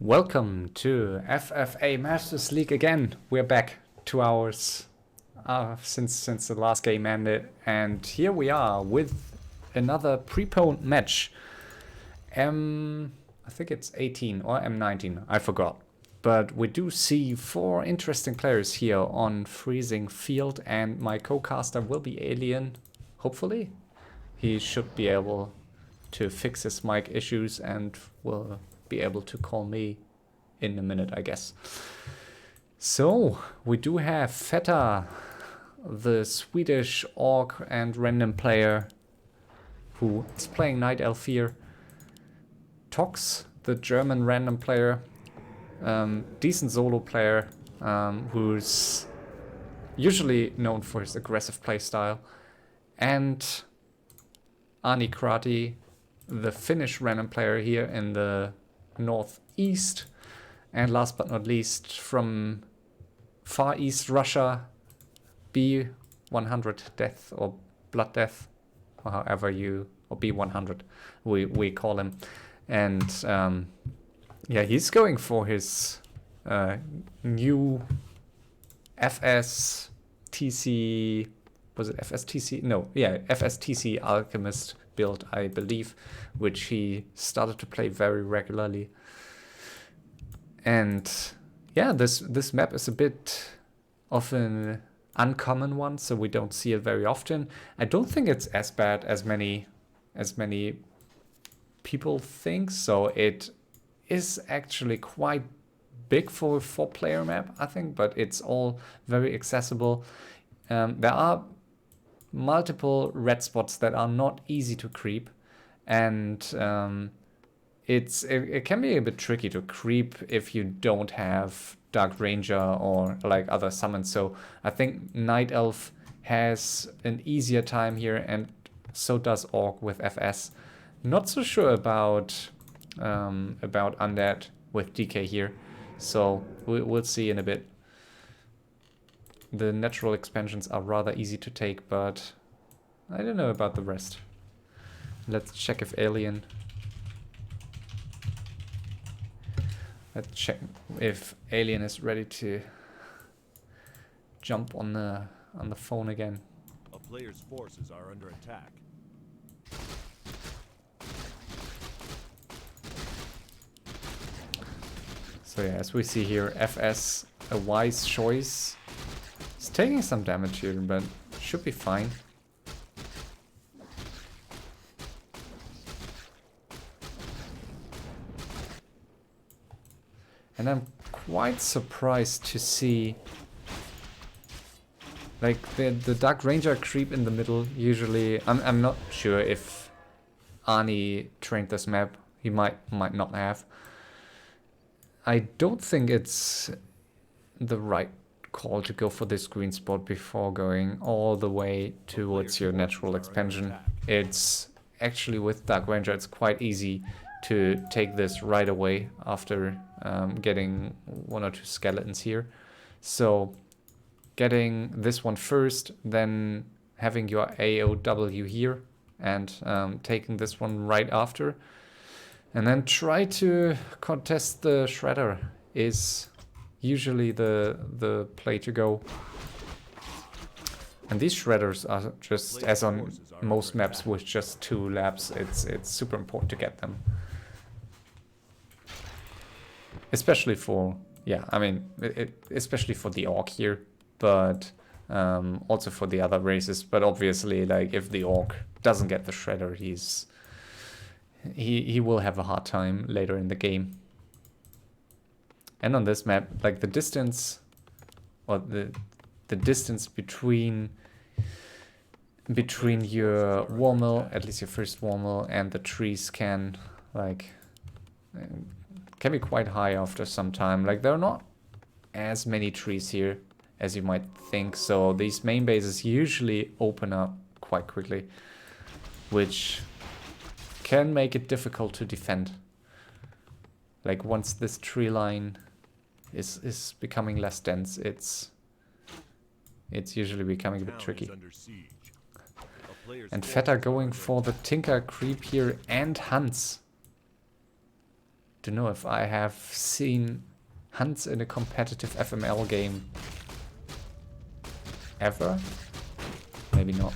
Welcome to FFA Masters League again. We're back 2 hours since the last game ended, and here we are with another preponed match. I think it's 18 or M19, I forgot. But we do see 4 interesting players here on freezing field, and my co-caster will be Alien, hopefully. He should be able to fix his mic issues and will be able to call me in a minute, I guess. So we do have Fetta, the Swedish orc and random player who is playing Night Elf here. ToX, the German random player, decent solo player, who's usually known for his aggressive playstyle, and aarni, the Finnish random player here in the northeast, and last but not least from far east Russia, b100 death or blood death, or however you, or b100 we call him. And yeah, he's going for his new FSTC, was it FSTC? No, yeah, FSTC Alchemist build, I believe, which he started to play very regularly. And yeah, this map is a bit of an uncommon one, so we don't see it very often. I don't think it's as bad as many people think, so it is actually quite big for a 4-player map, I think, but it's all very accessible. There are multiple red spots that are not easy to creep, and it can be a bit tricky to creep if you don't have Dark Ranger or like other summons. So I think Night Elf has an easier time here, and so does Orc with FS. Not so sure about Undead with DK here, so we'll see in a bit. The natural expansions are rather easy to take, but I don't know about the rest. Let's check if Alien... Let's check if Alien is ready to jump on the phone again. A player's forces are under attack. So yeah, as we see here, FS, a wise choice. It's taking some damage here, but should be fine. And I'm quite surprised to see like the Dark Ranger creep in the middle. Usually, I'm not sure if aarni trained this map. He might not have. I don't think it's the right call to go for this green spot before going all the way towards your natural expansion. It's actually, with Dark Ranger, it's quite easy to take this right away after getting 1 or 2 skeletons here. So getting this one first, then having your AOW here, and taking this one right after. And then try to contest the Shredder is usually the play to go. And these Shredders are just, as on most maps with just 2 labs, it's super important to get them. Especially for, yeah, I mean, especially for the Orc here, but also for the other races. But obviously, like, if the Orc doesn't get the Shredder, he will have a hard time later in the game. And on this map, like, the distance, or the distance between your wall, at least your first wall, and the trees can be quite high after some time. Like, there are not as many trees here as you might think, so these main bases usually open up quite quickly, which can make it difficult to defend. Like, once this tree line is becoming less dense, it's usually becoming a bit tricky. And Fetta going for the Tinker creep here and Hans. don't know if I have seen hunts in a competitive FML game ever. Maybe not.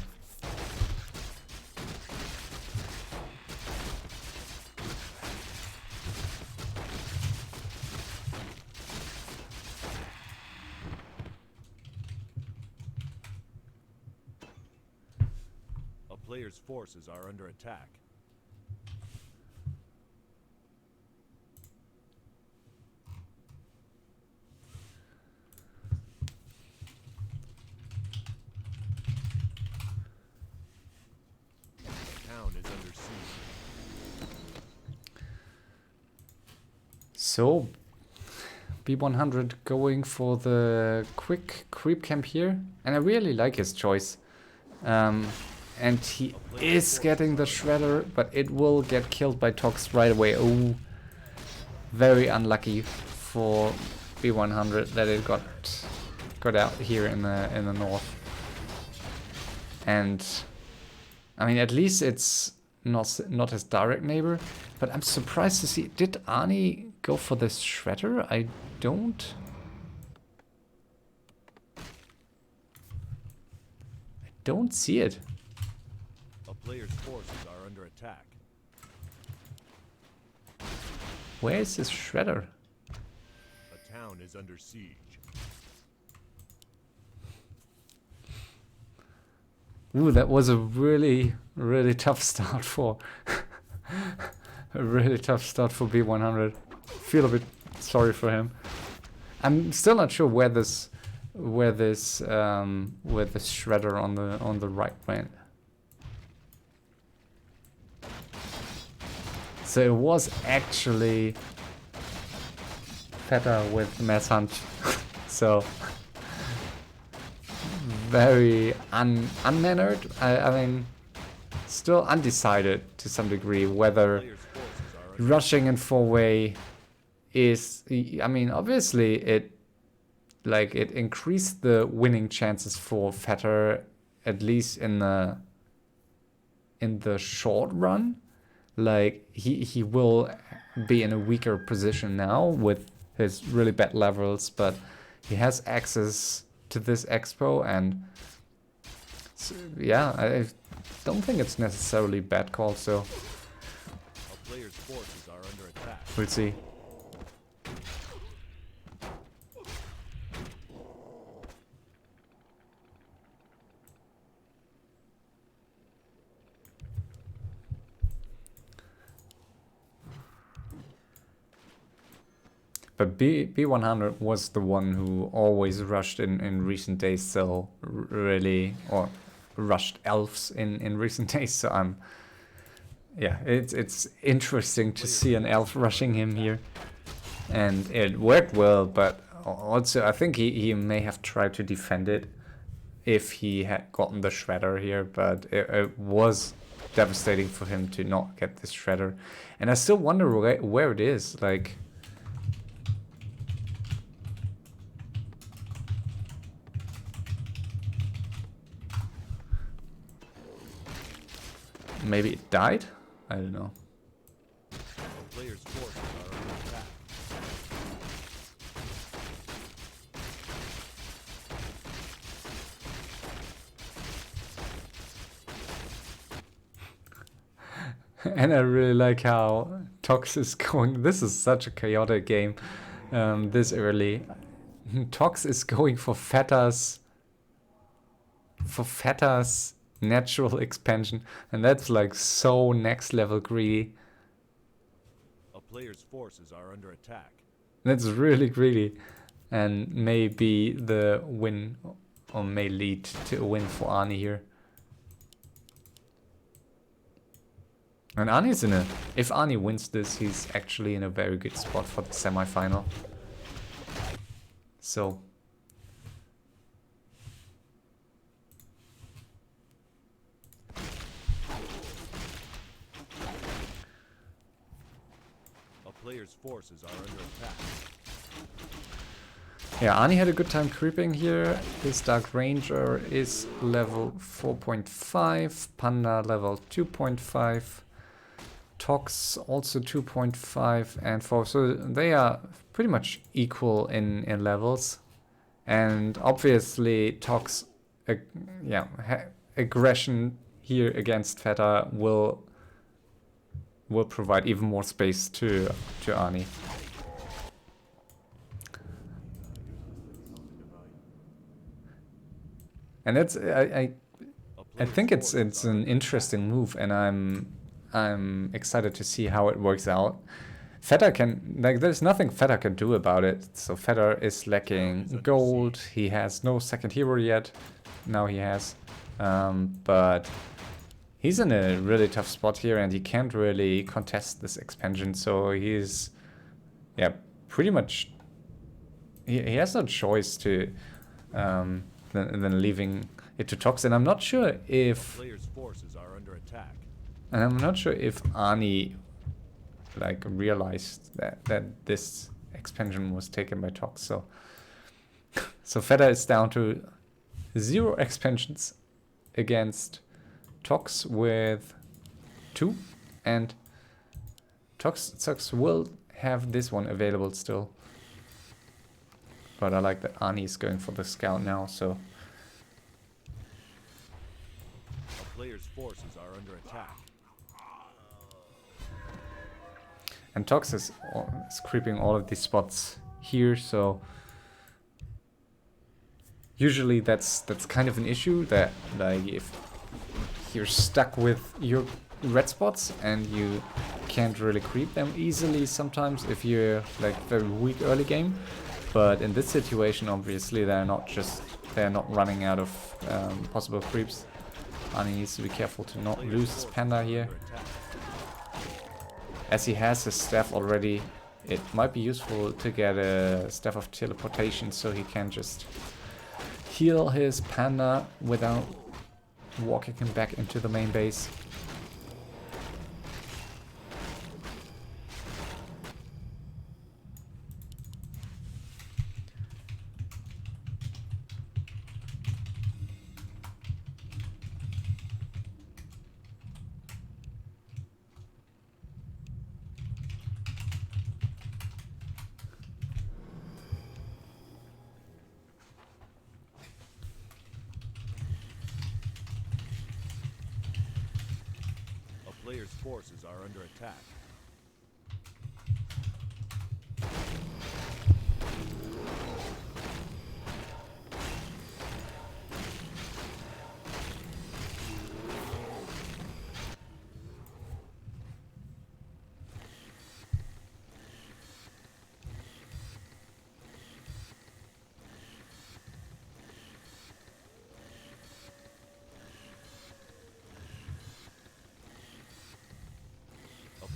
A player's forces are under attack. Town is under siege. So, b100 going for the quick creep camp here. And I really like his choice. And he is getting the shredder, but it will get killed by ToX right away. Oh, very unlucky for b100 that it got out here in the north. And I mean, at least it's not his direct neighbor, but I'm surprised to see. Did aarni go for this shredder? I don't see it. A player's forces are under attack. Where is his shredder? A town is under siege. Ooh, that was a really, really tough start for a really tough start for b100. Feel a bit sorry for him. I'm still not sure where this shredder on the right went. So it was actually Fetta with mass hunt. So very unmannered. I mean, still undecided to some degree whether rushing in 4-way is. I mean, obviously it increased the winning chances for Fetta, at least in the short run. Like he will be in a weaker position now with his really bad levels, but he has access to this expo, and so, yeah, I don't think it's necessarily bad call. So A player's forces are under attack. we'll see. But b100 was the one who always rushed in recent days, so really, or rushed elves in recent days. So yeah, it's interesting to see an elf rushing him here, and it worked well. But also, I think he may have tried to defend it if he had gotten the shredder here, but it was devastating for him to not get this shredder, and I still wonder where it is. Like, maybe it died? I don't know. A player's forces are under attack. And I really like how ToX is going. This is such a chaotic game this early. ToX is going for Fetta's natural expansion, and that's like so next level greedy. A player's forces are under attack. That's really greedy, and maybe the win, or may lead to a win for aarni here. And aarni's if aarni wins this, he's actually in a very good spot for the semi-final. So A player's forces are under attack. yeah, aarni had a good time creeping here. His Dark Ranger is level 4.5, Panda level 2.5. ToX also 2.5 and 4, so they are pretty much equal in levels. And obviously ToX, aggression here against Fetta will provide even more space to aarni. And that's I think it's an interesting move, and I'm excited to see how it works out. Fetta can, like, there's nothing Fetta can do about it. So Fetta is lacking gold. He has no second hero yet. Now he has, but he's in a really tough spot here, and he can't really contest this expansion. So he's, yeah, pretty much. He has no choice to than leaving it to ToX, and I'm not sure if. Players' forces are under attack. And I'm not sure if aarni like realized that this expansion was taken by ToX. So so Fetta is down to 0 expansions against ToX with 2, and ToX will have this one available still. But I like that aarni is going for the scout now, so. A player's forces are under attack. And ToX is creeping all of these spots here, so usually that's kind of an issue, that like if you're stuck with your red spots and you can't really creep them easily sometimes if you're like very weak early game. But in this situation, obviously they're not running out of possible creeps. aarni needs to be careful to not lose his panda here. As he has his staff already, it might be useful to get a staff of teleportation so he can just heal his panda without walking him back into the main base. Players' forces are under attack.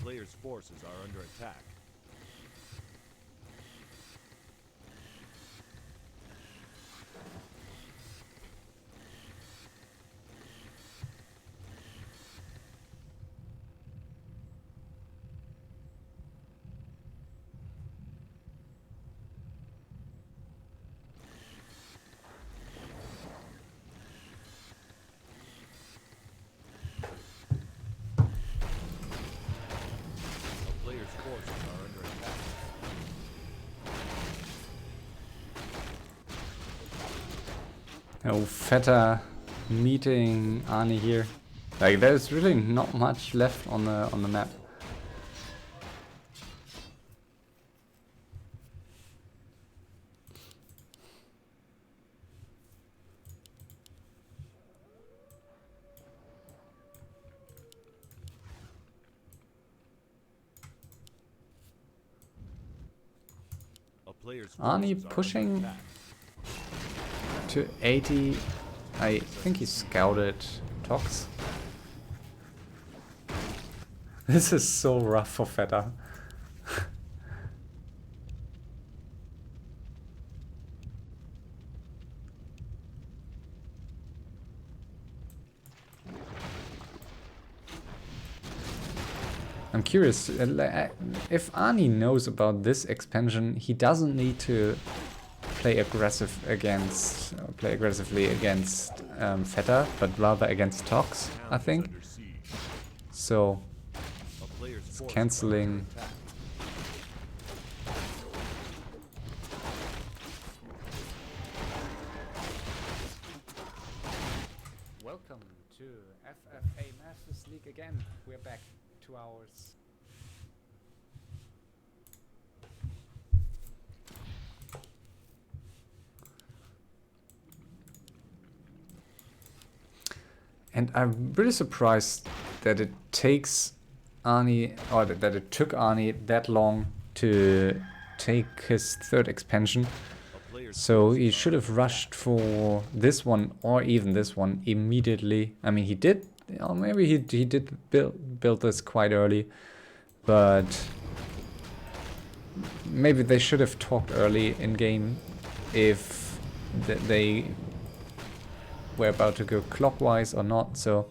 Players' forces are under attack. Oh, Fetta meeting aarni here. Like, there's really not much left on the map. aarni pushing to 80. I think he scouted ToX. This is so rough for Fetta. I'm curious, if aarni knows about this expansion, he doesn't need to play aggressively against Fetta, but rather against ToX, I think. So player's It's forces are canceling. under attack. Welcome to FFA Masters League again. We're back 2 hours. And I'm really surprised that it takes aarni, or that it took aarni that long to take his 3rd expansion. A player's So he forces should are have under rushed for this one or even this one immediately. I mean, he did, or maybe he did build this quite early, but maybe they should have talked early in game if they were about to go clockwise or not. So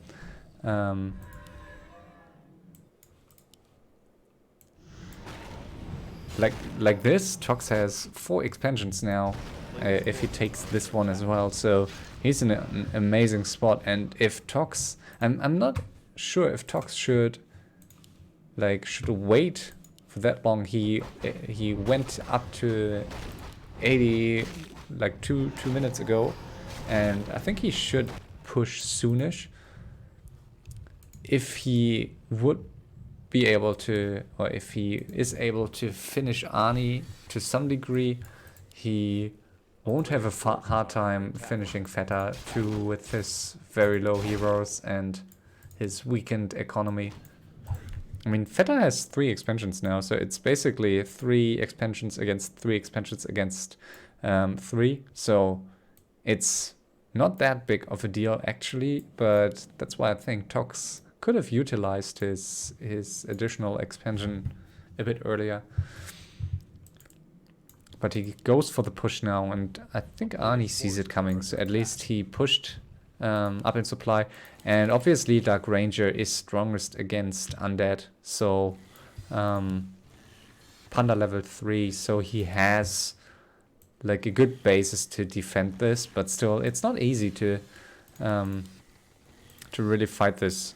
like this, ToX has 4 expansions now. If he takes this one as well, so he's in an amazing spot. And if ToX, I'm not sure if ToX should wait for that long. He went up to 80 like two minutes ago, and I think he should push soonish if he would be able to, or if he is able to finish aarni to some degree. He won't have a hard time finishing Fetta too with his very low heroes and his weakened economy. I mean, Fetta has 3 expansions now, so it's basically 3 expansions against 3 expansions against 3. So it's not that big of a deal actually, but that's why I think ToX could have utilized his additional expansion a bit earlier. But he goes for the push now, and I think aarni sees it coming, so at least he pushed up in supply. And obviously Dark Ranger is strongest against Undead, so Panda level 3, so he has like a good basis to defend this, but still it's not easy to really fight this,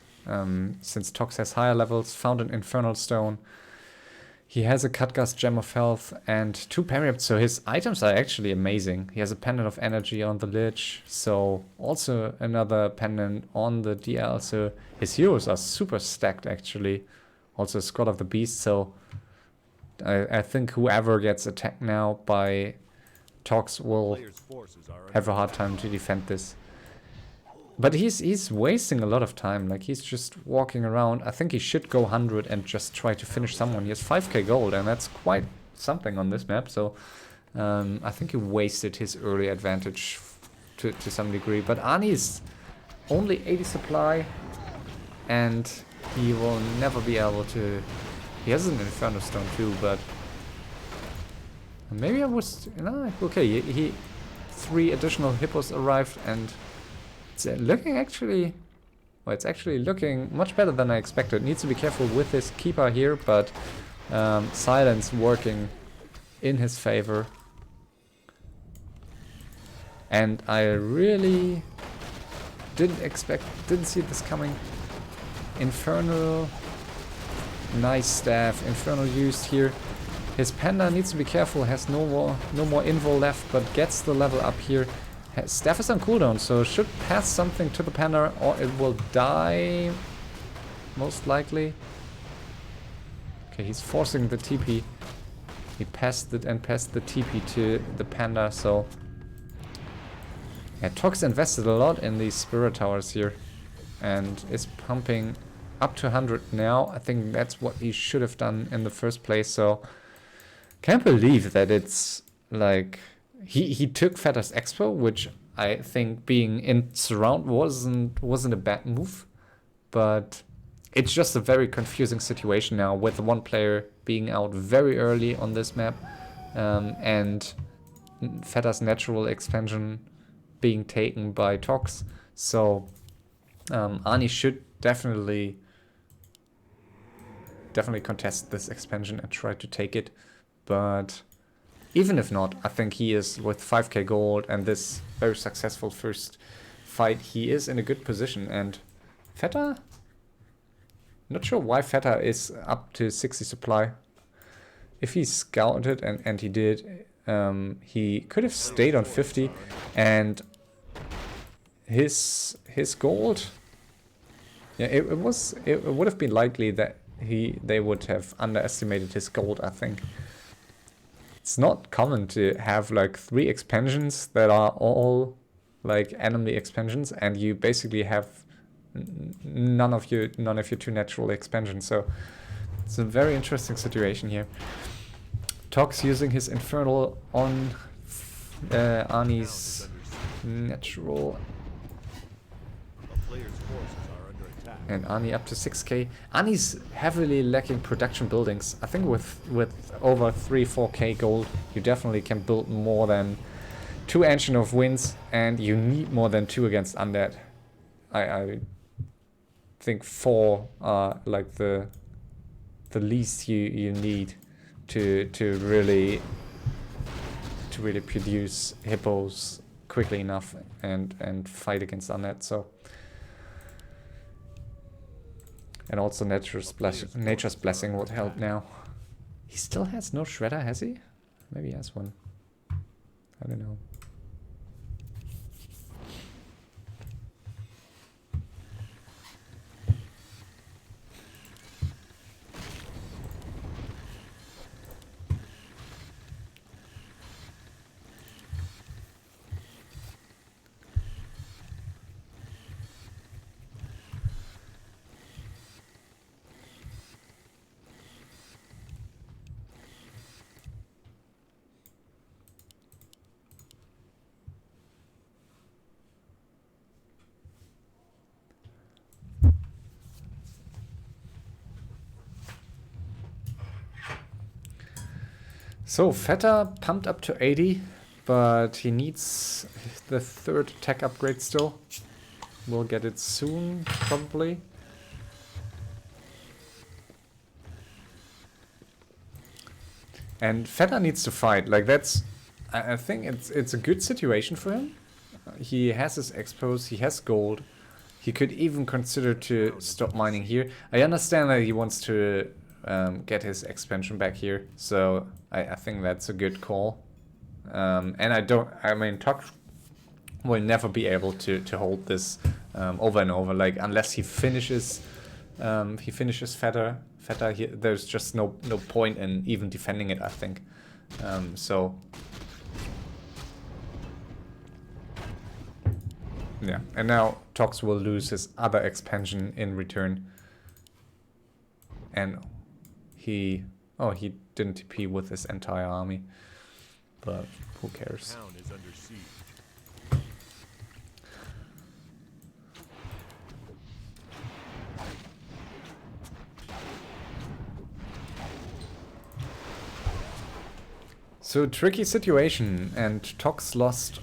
since ToX has higher levels, found an Infernal Stone. He has a Cutgast Gem of Health and 2 Periaps, so his items are actually amazing. He has a Pendant of Energy on the Lich, so also another pendant on the DL, so his heroes are super stacked actually. Also Scroll of the Beast, so I think whoever gets attacked now by ToX will Player's forces are have under a hard attack. time to defend this. But he's wasting a lot of time, like he's just walking around. I think he should go 100 and just try to finish someone. He has 5k gold, and that's quite something on this map, so I think he wasted his early advantage to some degree. But aarni is only 80 supply, and he will never be able to... He has an Inferno Stone too, but... Maybe I was... No, okay, he 3 additional hippos arrived, and... It's looking actually... Well, it's actually looking much better than I expected. Needs to be careful with this keeper here, but silence working in his favor. And I really didn't see this coming. Infernal, nice staff. Infernal used here. His panda needs to be careful. Has no more invo left, but gets the level up here. Staff is on cooldown, so should pass something to the panda or it will die, most likely. Okay, he's forcing the TP. He passed it and passed the TP to the panda, so... Yeah, ToX invested a lot in these spirit towers here and is pumping up to 100 now. I think that's what he should have done in the first place, so... Can't believe that it's like... He took Fetta's Expo, which I think being in surround wasn't a bad move, but it's just a very confusing situation now with one player being out very early on this map, and Fetta's natural expansion being taken by ToX. So aarni should definitely contest this expansion and try to take it, but even if not, I think he is, with 5k gold and this very successful first fight, he is in a good position. And Fetta Not sure why Fetta is up to 60 supply. If he scouted, and he did, he could have stayed on 50, and his gold, yeah, it would have been likely that they would have underestimated his gold, I think. It's not common to have like 3 expansions that are all like enemy expansions, and you basically have none of your 2 natural expansions. So it's a very interesting situation here. ToX using his Infernal on aarni's natural. And aarni up to 6k. aarni's heavily lacking production buildings. I think with over 3-4k gold, you definitely can build more than 2 Ancient of Winds, and you need more than 2 against Undead. I think 4 are like the least you need to really produce hippos quickly enough and fight against Undead. So, and also nature's blessing would help now. He still has no shredder, has he? Maybe he has one. I don't know. So Fetta pumped up to 80, but he needs the 3rd tech upgrade still. We'll get it soon, probably. And Fetta needs to fight. Like that's, I think it's a good situation for him. He has his expos, he has gold. He could even consider to stop mining here. I understand that he wants to get his expansion back here, so I think that's a good call. And I mean, ToX will never be able to hold this over and over, like unless he finishes Fetta. There's just no point in even defending it, I think. So yeah, and now ToX will lose his other expansion in return, and he didn't TP with his entire army, but who cares? So tricky situation, and ToX lost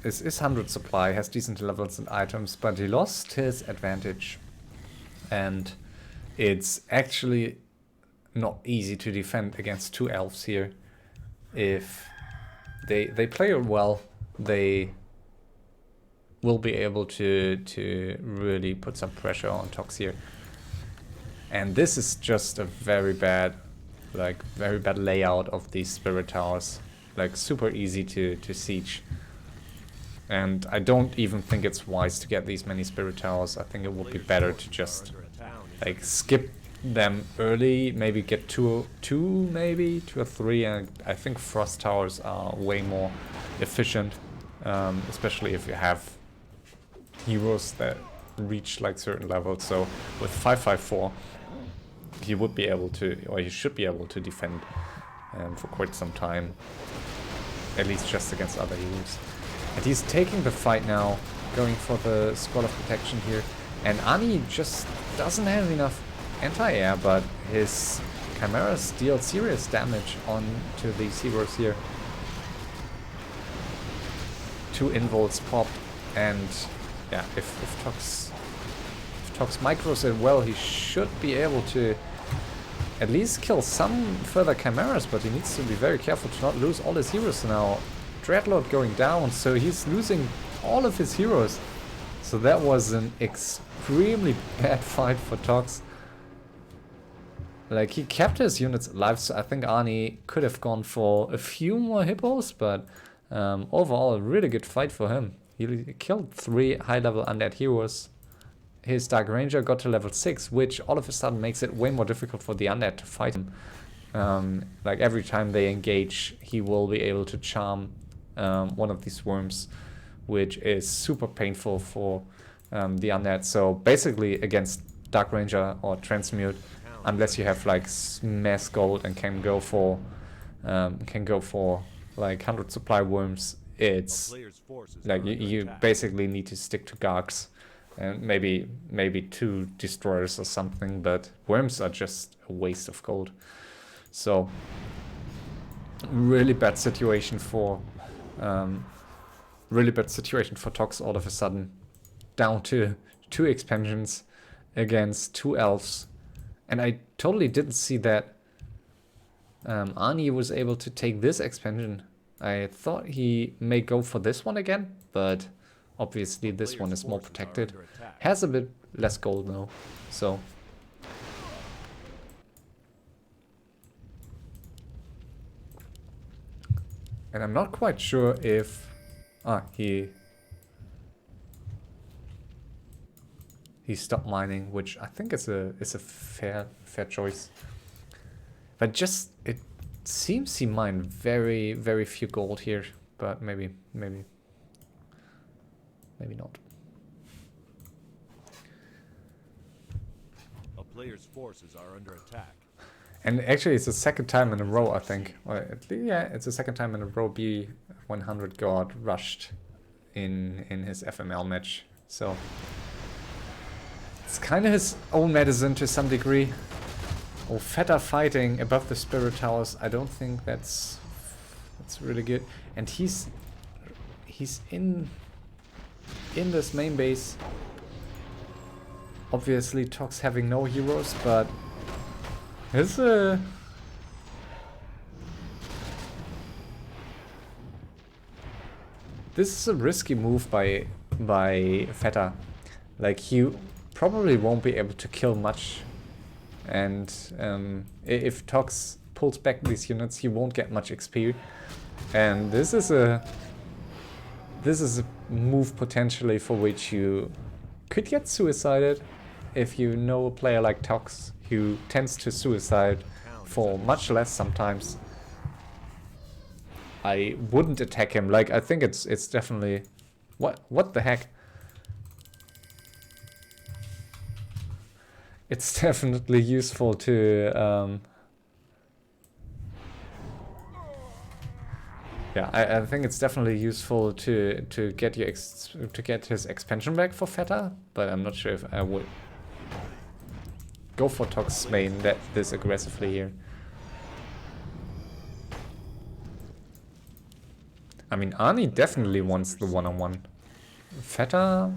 his 100 supply, has decent levels and items, but he lost his advantage, and it's actually not easy to defend against 2 elves here. If they play it well, they will be able to really put some pressure on ToX here. And this is just a very bad layout of these spirit towers. Like super easy to siege. And I don't even think it's wise to get these many spirit towers. I think it would be better to just like skip them early, maybe get two or 3, and I think frost towers are way more efficient, especially if you have heroes that reach like certain levels. So with 554 you would be able to, or you should be able to defend for quite some time, at least just against other heroes. And he's taking the fight now, going for the Scroll of Protection here, and aarni just doesn't have enough anti-air, but his chimeras deal serious damage onto these heroes here. 2 involts pop, and yeah, if ToX micros it well, he should be able to at least kill some further chimeras, but he needs to be very careful to not lose all his heroes now. Dreadlord going down, so he's losing all of his heroes. So that was an extremely bad fight for ToX. Like, he kept his units alive, so I think Arni could have gone for a few more hippos, but overall, a really good fight for him. He killed 3 high-level undead heroes. His Dark Ranger got to level 6, which all of a sudden makes it way more difficult for the undead to fight him. Like, every time they engage, he will be able to charm one of these worms, which is super painful for the undead. So basically, against Dark Ranger or Transmute, unless you have like mass gold and can go for like 100 supply worms, it's like you basically need to stick to Gargs and maybe 2 destroyers or something, but worms are just a waste of gold. So really bad situation for ToX all of a sudden, down to 2 expansions against 2 elves. And I totally didn't see that Aarni was able to take this expansion. I thought he may go for this one again, but obviously this one is more protected. Has a bit less gold though, so. And I'm not quite sure if... he stopped mining, which I think is a fair choice. But just, it seems he mined very few gold here, but maybe not. A player's forces are under attack. And actually, it's the second time in a row, I think. Yeah, it's the second time in a row b100 got rushed in his FML match. So it's kind of his own medicine to some degree. Oh, Fetta fighting above the spirit towers. I don't think that's really good. And he's in this main base. Obviously, ToX having no heroes, but this is a risky move by Fetta. Like, he probably won't be able to kill much, and if ToX pulls back these units, he won't get much XP. And this is a move potentially for which you could get suicided if you know a player like ToX, who tends to suicide for much less sometimes. I wouldn't attack him. Like, I think it's definitely... What the heck? It's definitely useful to... yeah, I think it's definitely useful to get his expansion back for Fetta, but I'm not sure if I would go for ToX main this aggressively here. I mean, Aarni definitely wants the one-on-one. Fetta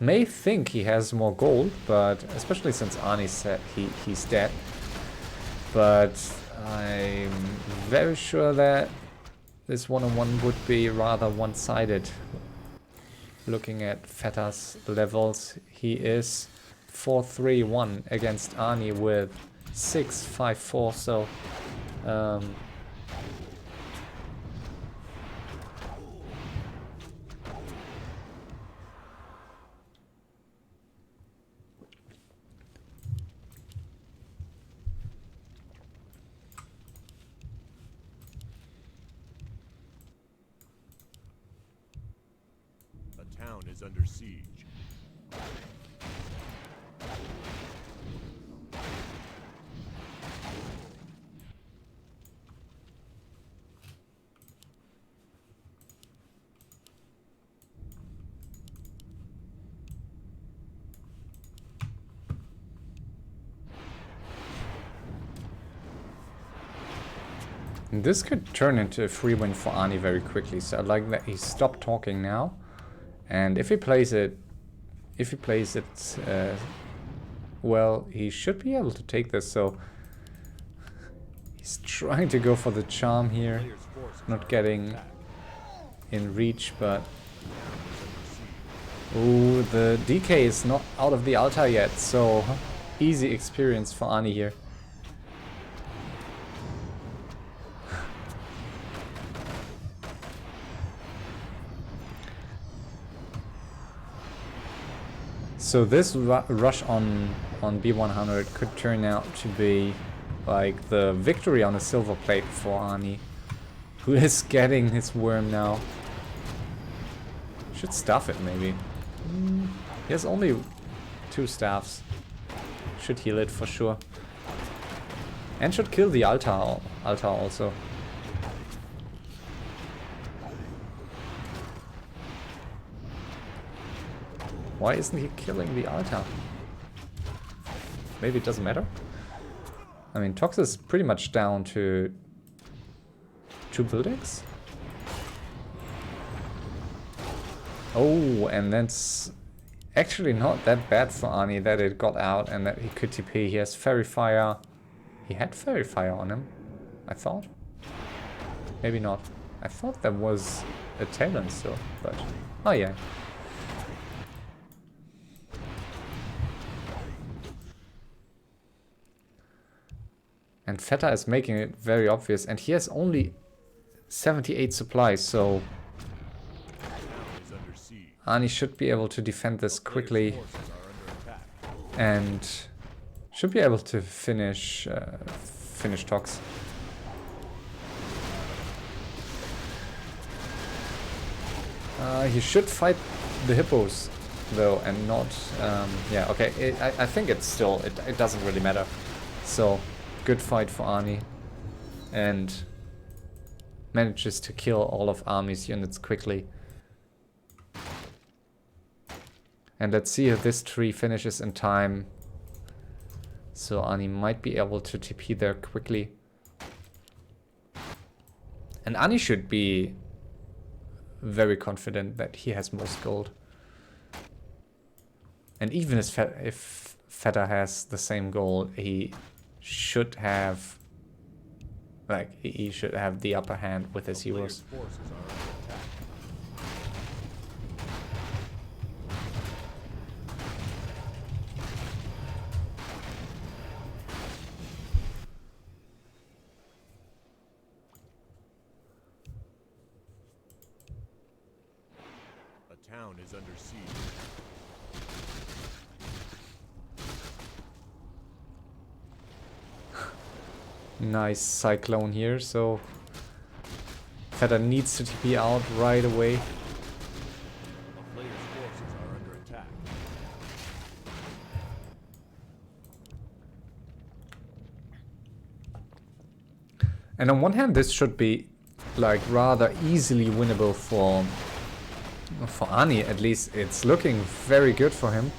may think he has more gold, but especially since Aarni said he's dead. But I'm very sure that this one-on-one would be rather one-sided. Looking at Fetta's levels, he is 4-3-1 against Aarni with 6-5-4, so A town is under siege. this could turn into a free win for Aarni very quickly, so I like that he stopped talking now. And if he plays it well, he should be able to take this, so he's trying to go for the charm here, not getting in reach, but ooh, the DK is not out of the altar yet, so easy experience for aarni here. So this rush on b100 could turn out to be like the victory on a silver plate for aarni, who is getting his worm now. Should staff it maybe. He has only 2 staffs. Should heal it for sure. And should kill the altar also. Why isn't he killing the altar? Maybe it doesn't matter? I mean, ToX is pretty much down to 2 buildings. Oh, and that's actually not that bad for aarni that it got out and that he could TP. He has Fairy Fire. He had Fairy Fire on him, I thought. Maybe not. I thought there was a Talon still, but... Oh yeah. And Fetta is making it very obvious, and he has only 78 supplies, so aarni should be able to defend this quickly and should be able to finish ToX. He should fight the hippos though, and not yeah, okay, I think it's still it doesn't really matter. So good fight for aarni, and manages to kill all of army's units quickly. And let's see if this tree finishes in time. So aarni might be able to TP there quickly. And aarni should be very confident that he has most gold. And even if Fetta has the same gold, he should have, like, he should have the upper hand with his heroes. A town is under siege. Nice cyclone here, so Fetta needs to TP out right away. A player's forces are under attack. And on one hand, this should be like rather easily winnable for aarni. At least it's looking very good for him.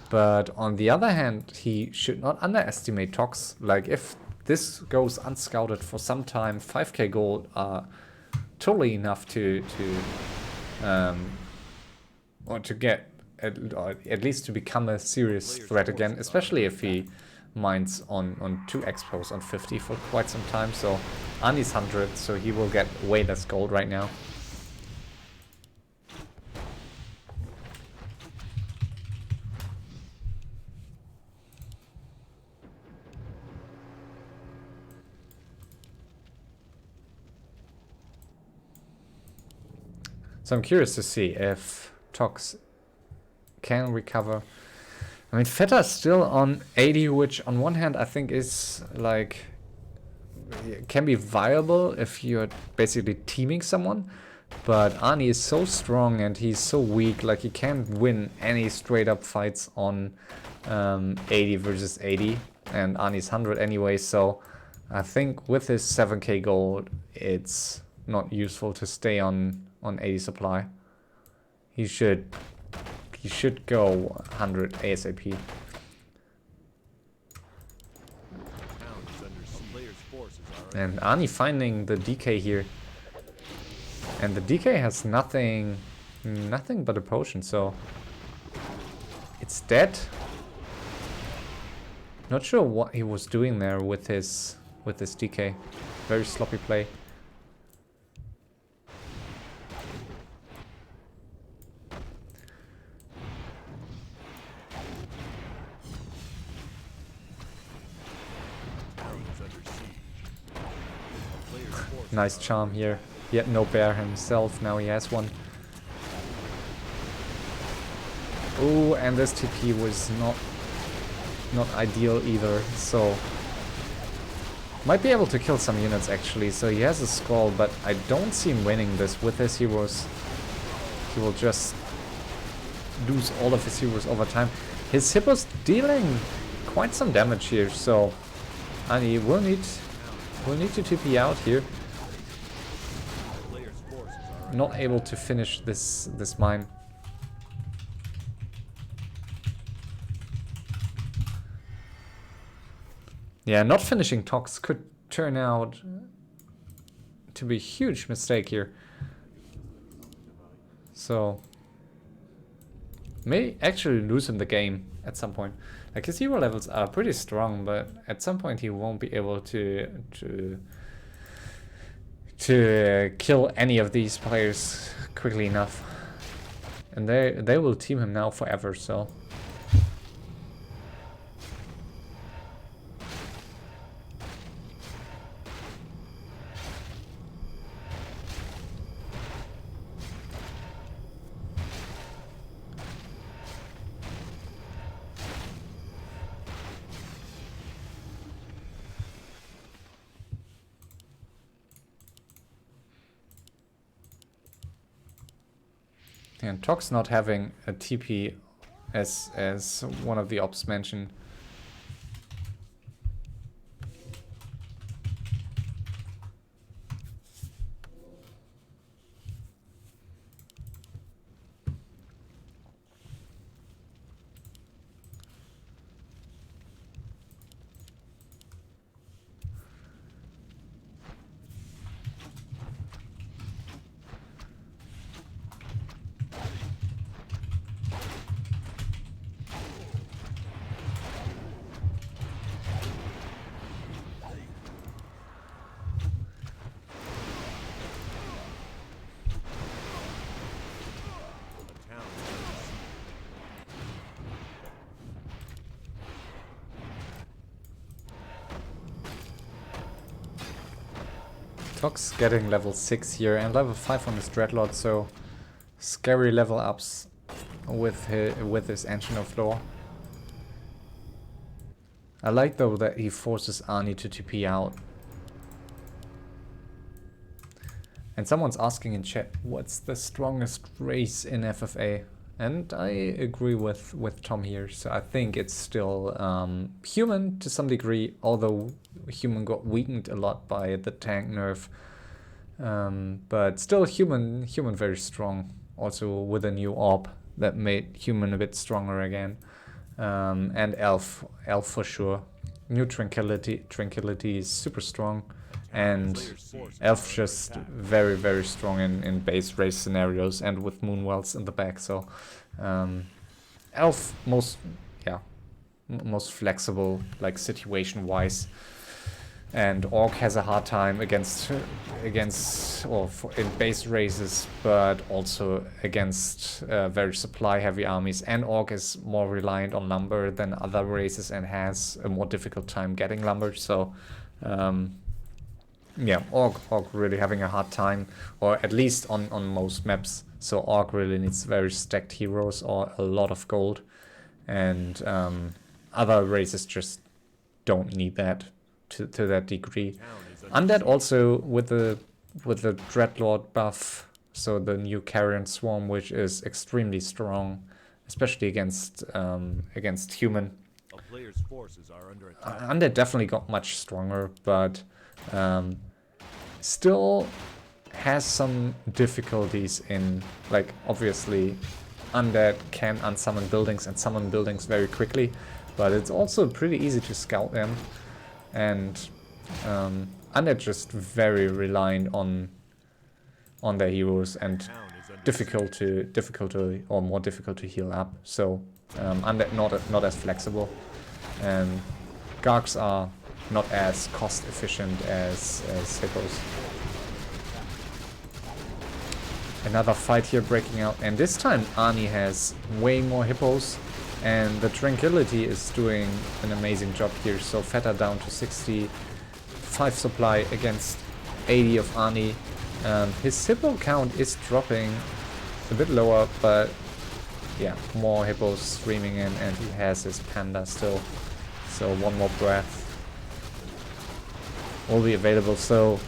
But on the other hand, he should not underestimate ToX. Like, if this goes unscouted for some time, 5k gold are totally enough to get or at least to become a serious threat again, especially if he mines on 2 expos on 50 for quite some time. So aarni's 100, so he will get way less gold right now. So I'm curious to see if ToX can recover. I mean, Fetta is still on 80, which on one hand I think is like, can be viable if you're basically teaming someone. But aarni is so strong and he's so weak, like he can't win any straight up fights on 80 versus 80. And aarni's 100 anyway, so I think with his 7k gold, it's not useful to stay on 80 supply. He should go 100 ASAP. And aarni finding the DK here. And the DK has nothing but a potion, so it's dead. Not sure what he was doing there with his DK. Very sloppy play. Nice charm here. He had no bear himself, now he has one. Oh, and this TP was not ideal either, so might be able to kill some units actually. So he has a skull, but I don't see him winning this with his heroes. He will just lose all of his heroes over time. His hippos dealing quite some damage here, so aarni will need to TP out here. Not able to finish this mine. Yeah, not finishing ToX could turn out to be a huge mistake here. So may actually lose him the game at some point. Like, his hero levels are pretty strong, but at some point he won't be able to kill any of these players quickly enough. And they will team him now forever, so. And ToX not having a TP as one of the ops mentioned. ToX getting level 6 here and level 5 on his Dreadlord, so scary level ups with his Engine of Lore. I like though that he forces aarni to TP out. And someone's asking in chat, what's the strongest race in FFA? And I agree with Tom here, so I think it's still human to some degree, although human got weakened a lot by the tank nerf. But still human very strong, also with a new orb that made human a bit stronger again. And elf for sure. New tranquility is super strong. And elf just very strong in base race scenarios and with moonwells in the back, so elf most flexible, like situation wise, and orc has a hard time against in base races, but also against very supply heavy armies, and orc is more reliant on lumber than other races and has a more difficult time getting lumber, so yeah, Orc really having a hard time, or at least on most maps. So Orc really needs very stacked heroes or a lot of gold, and other races just don't need that to that degree. Undead also with the Dreadlord buff, so the new Carrion Swarm, which is extremely strong, especially against human. A player's forces are under attack. Undead definitely got much stronger, but still has some difficulties in, like, obviously Undead can unsummon buildings and summon buildings very quickly, but it's also pretty easy to scout them, and Undead just very reliant on their heroes and difficult to or more difficult to heal up, so Undead not as flexible, and Gargs are not as cost efficient as hippos. Another fight here breaking out, and this time aarni has way more hippos, and the Tranquility is doing an amazing job here. So Fetta down to 65 supply against 80 of aarni. His hippo count is dropping a bit lower, but yeah, more hippos streaming in, and he has his panda still. So one more breath will be available. So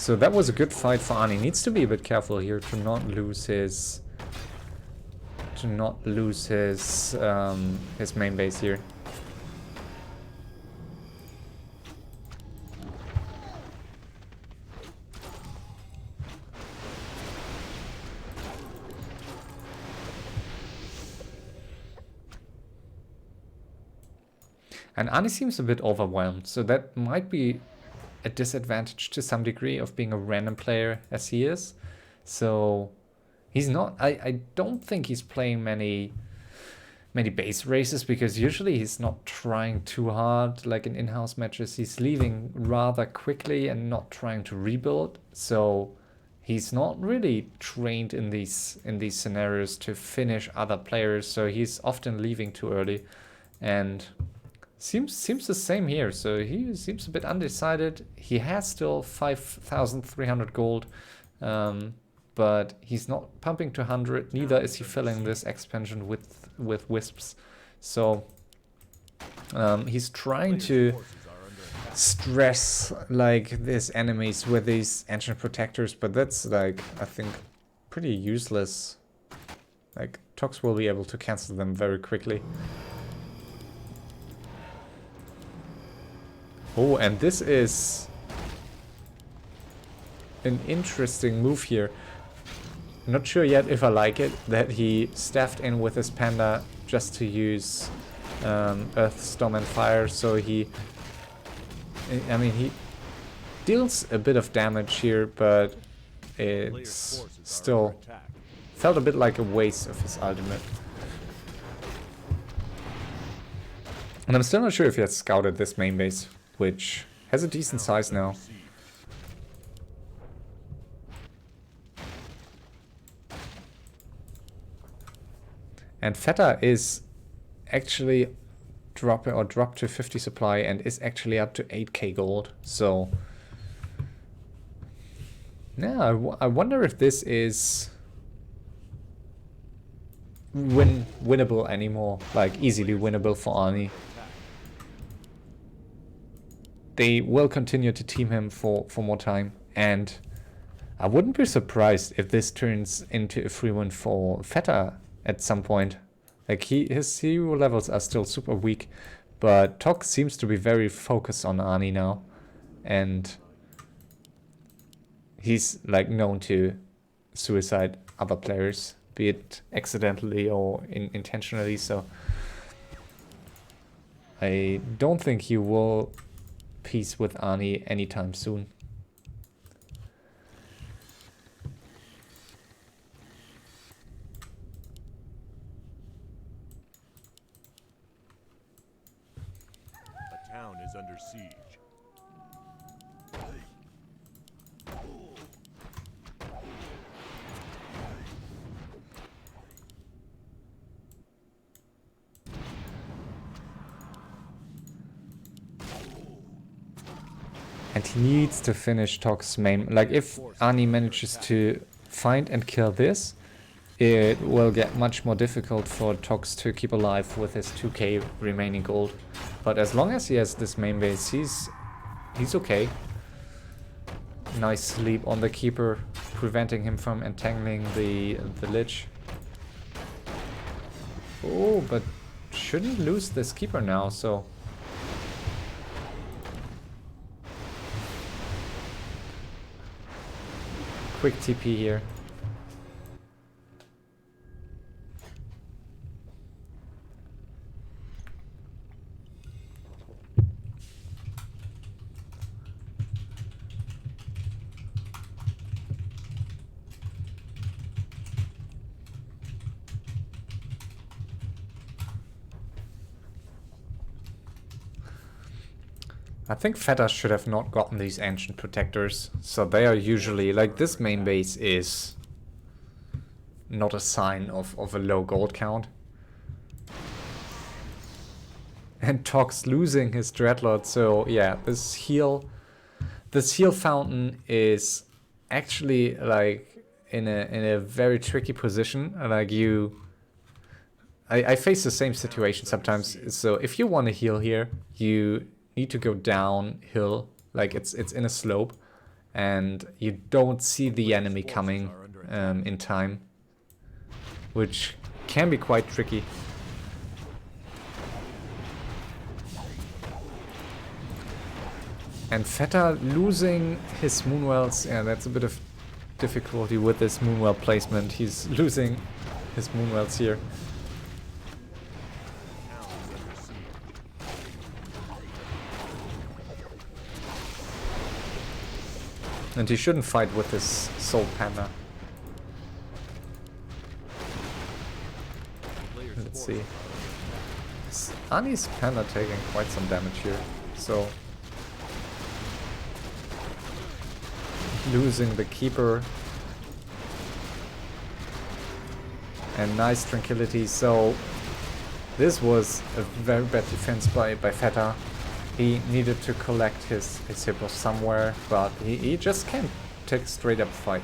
that was a good fight for aarni. Needs to be a bit careful here to not lose his his main base here. And aarni seems a bit overwhelmed, so that might be a disadvantage to some degree of being a random player as he is. So he's not, I don't think he's playing many base races, because usually he's not trying too hard like in in-house matches. He's leaving rather quickly and not trying to rebuild. So he's not really trained in these scenarios to finish other players. So he's often leaving too early, and seems the same here. So he seems a bit undecided. He has still 5,300 gold, but he's not pumping to 100. Neither is he filling this expansion with wisps. So he's trying to stress like his enemies with these ancient protectors, but that's like, I think, pretty useless. Like ToX will be able to cancel them very quickly. Oh, and this is an interesting move here. Not sure yet if I like it, that he staffed in with his panda just to use Earth, Storm and Fire. So he, I mean, he deals a bit of damage here, but it's still felt a bit like a waste of his ultimate. And I'm still not sure if he has scouted this main base, which has a decent size now. And Fetta is actually dropped to 50 supply and is actually up to 8k gold. So yeah, I wonder if this is winnable anymore, like easily winnable for aarni. They will continue to team him for more time, and I wouldn't be surprised if this turns into a free win for Fetta at some point. Like his hero levels are still super weak, but ToX seems to be very focused on aarni now, and he's like known to suicide other players, be it accidentally or intentionally. So I don't think he will peace with aarni anytime soon. A town is under siege. And he needs to finish ToX's main. Like if aarni manages to find and kill this, it will get much more difficult for ToX to keep alive with his 2k remaining gold. But as long as he has this main base, he's okay. Nice sleep on the keeper, preventing him from entangling the lich. Oh, but shouldn't lose this keeper now, so quick TP here. I think Fetta should have not gotten these ancient protectors. So they are usually, like this main base is not a sign of a low gold count. and ToX losing his Dreadlord. So yeah, this heal fountain is actually like in a very tricky position. Like I face the same situation sometimes. So if you want to heal here, you need to go downhill, like it's in a slope, and you don't see the enemy coming in time, which can be quite tricky. And Fetta losing his Moonwells, yeah, that's a bit of difficulty with this Moonwell placement. He's losing his Moonwells here. And he shouldn't fight with his Soul Panda. Let's see. Aarni's Panda taking quite some damage here, so losing the Keeper. And nice Tranquility, so this was a very bad defense by Fetta. He needed to collect his hippos somewhere, but he just can't take a straight up fight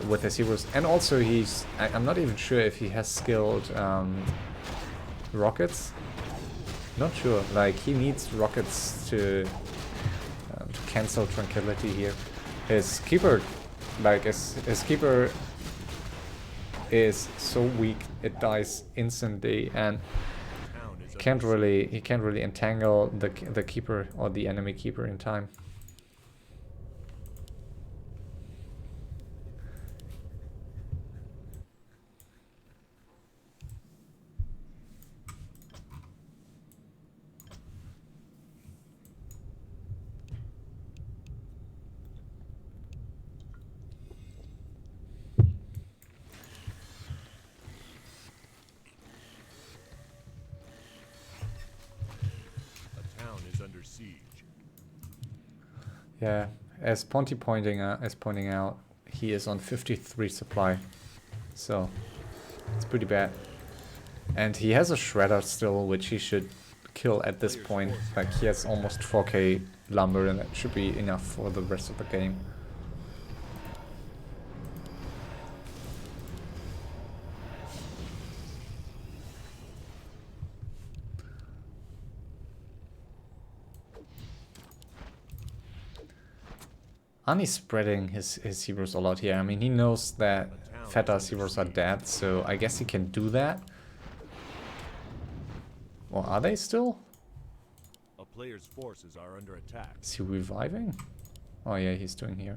with his heroes. And also I'm not even sure if he has skilled rockets. Not sure, like he needs rockets to cancel Tranquility here. His Keeper, like his Keeper is so weak, it dies instantly, and he can't really entangle the Keeper or the enemy Keeper in time. Yeah, as Ponty pointing out, he is on 53 supply, so it's pretty bad. And he has a Shredder still, which he should kill at this point. Like he has almost 4k lumber, and that should be enough for the rest of the game. Aarni's spreading his heroes a lot here. I mean, he knows that Fetta's heroes are dead, so I guess he can do that. Or are they still? A player's forces are under attack. Is he reviving? Oh yeah, he's doing here.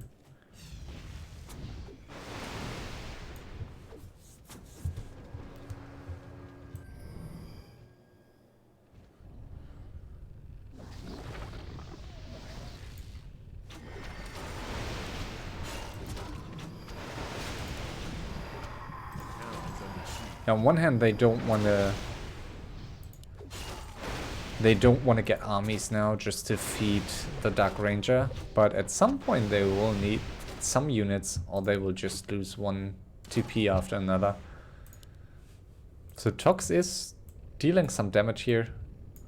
On one hand, they don't want to get armies now just to feed the Dark Ranger, but at some point they will need some units, or they will just lose one TP after another. So ToX is dealing some damage here,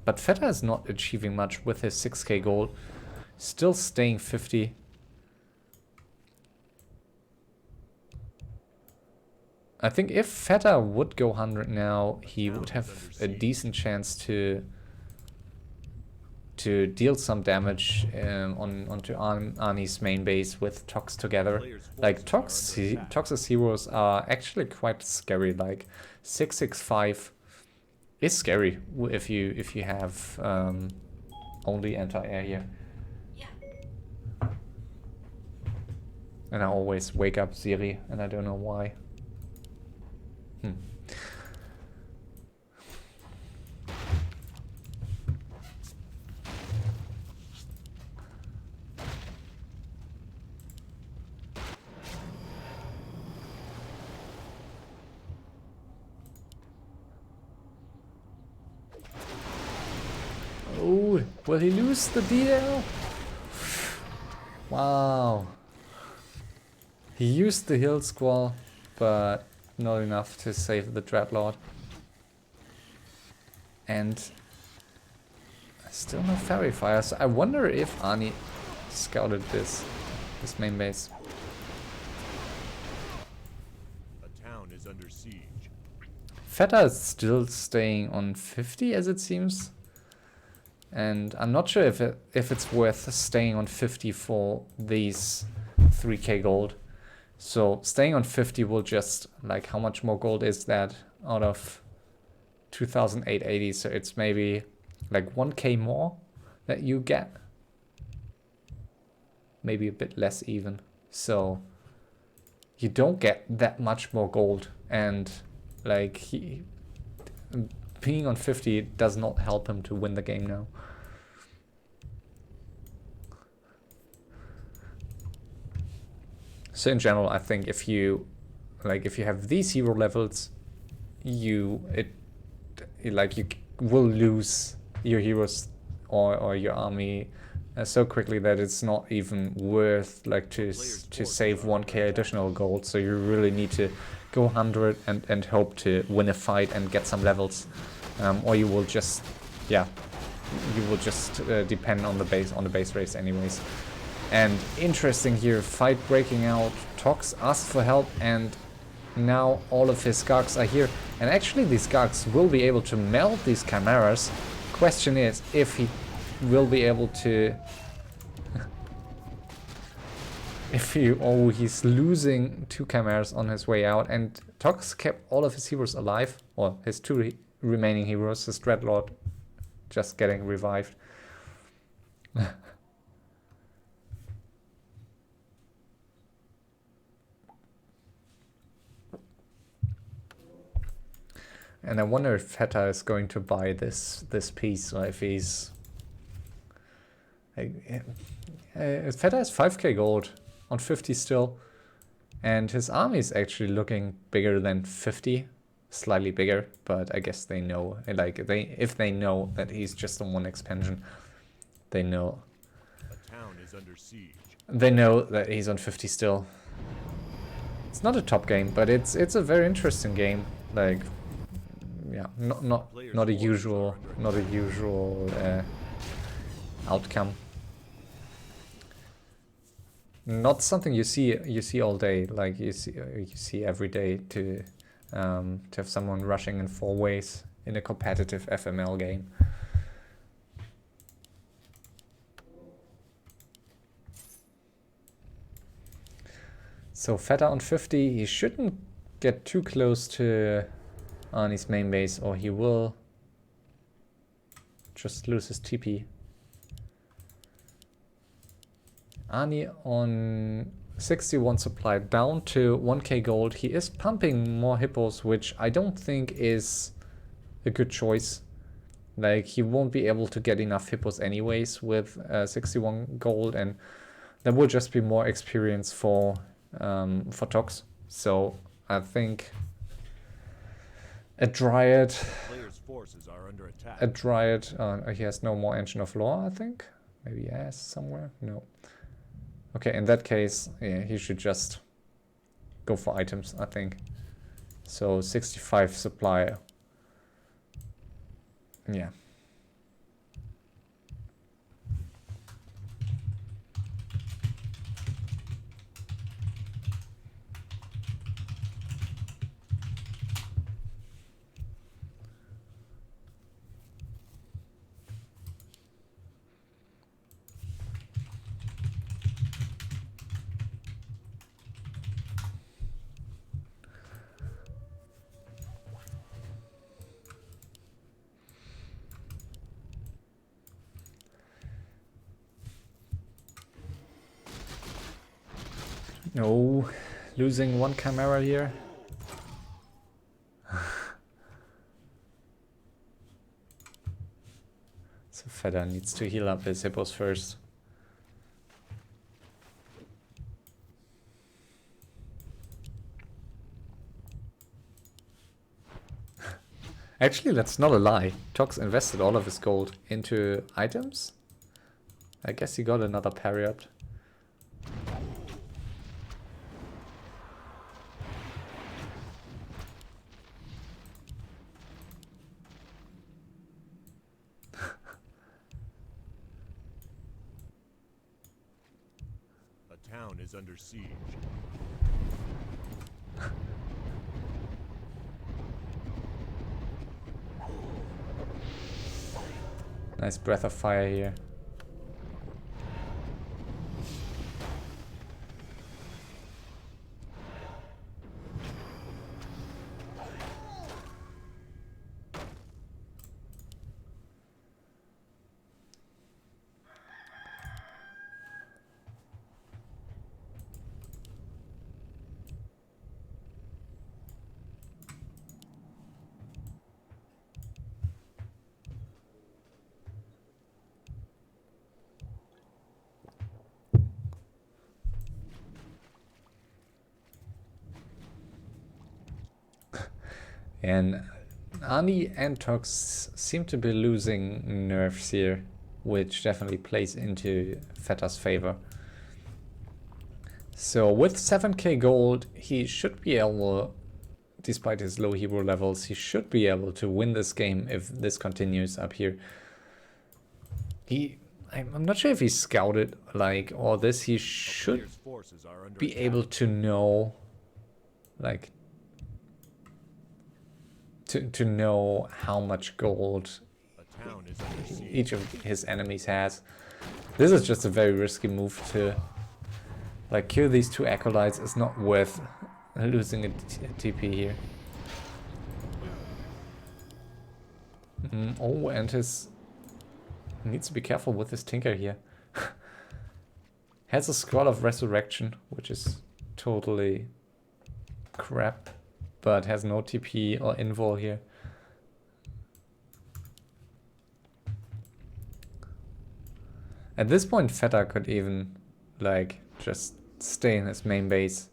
but Fetta is not achieving much with his 6k gold, still staying 50. I think if Fetta would go 100 now, he would have a decent chance to deal some damage onto Aarni's main base with ToX together. Like ToX's heroes are actually quite scary. Like 665 is scary if you have only anti-air here. And I always wake up Siri, and I don't know why. Oh, will he lose the DL? Wow. He used the Hill Squall, but not enough to save the Dreadlord. And Still no fairy fire, so I wonder if aarni scouted this main base. A town is under siege. Fetta is still staying on 50 as it seems. And I'm not sure if it's worth staying on 50 for these 3k gold. So staying on 50 will just, like, how much more gold is that out of 2,880? So it's maybe like 1k more that you get. Maybe a bit less even. So you don't get that much more gold. And like being on 50 does not help him to win the game now. So in general, I think if you have these hero levels, you will lose your heroes or your army so quickly that it's not even worth like to save 1k additional gold. So you really need to go 100 and hope to win a fight and get some levels, or you will just depend on the base race anyways. And interesting here, fight breaking out. ToX asks for help, and now all of his Gargs are here. And actually these Gargs will be able to melt these Chimeras. Question is if he will be able to... he's losing 2 Chimeras on his way out. And ToX kept all of his heroes alive, or his 2 remaining heroes, his Dreadlord just getting revived. And I wonder if Fetta is going to buy this piece, or if he's... Fetta has 5k gold on 50 still. And his army is actually looking bigger than 50. Slightly bigger, but I guess they know. If they know that he's just on 1 expansion, they know. A town is under siege. They know that he's on 50 still. It's not a top game, but it's a very interesting game. Like... yeah, not a usual outcome. Not something you see all day. Like you see every day to have someone rushing in 4 ways in a competitive FML game. So Fetta on 50, he shouldn't get too close to aarni's main base, or he will just lose his TP. Aarni on 61 supply, down to 1k gold. He is pumping more hippos, which I don't think is a good choice. Like, he won't be able to get enough hippos anyways with 61 gold, and there will just be more experience for ToX. So I think a Dryad, Player's forces are under attack. a Dryad, he has no more Engine of Law, I think. Maybe he has somewhere, no. Okay, in that case, yeah, he should just go for items, I think. So 65 supply, yeah. No, losing 1 Chimera here. So Fetta needs to heal up his hippos first. Actually, that's not a lie. ToX invested all of his gold into items. I guess he got another period. town is under siege. Nice breath of fire here. And aarni and ToX seem to be losing nerfs here, which definitely plays into Fetta's favor. So with 7k gold, he should be able, despite his low hero levels, he should be able to win this game if this continues up here. I'm not sure if he scouted like all this. He should be able to know, like, to know how much gold each of his enemies has. This is just a very risky move to, like, kill these two acolytes is not worth losing a TP here. Oh, and his needs to be careful with his Tinker here. Has a Scroll of Resurrection, which is totally crap, but has no TP or invul here. At this point, Fetta could even, like, just stay in his main base.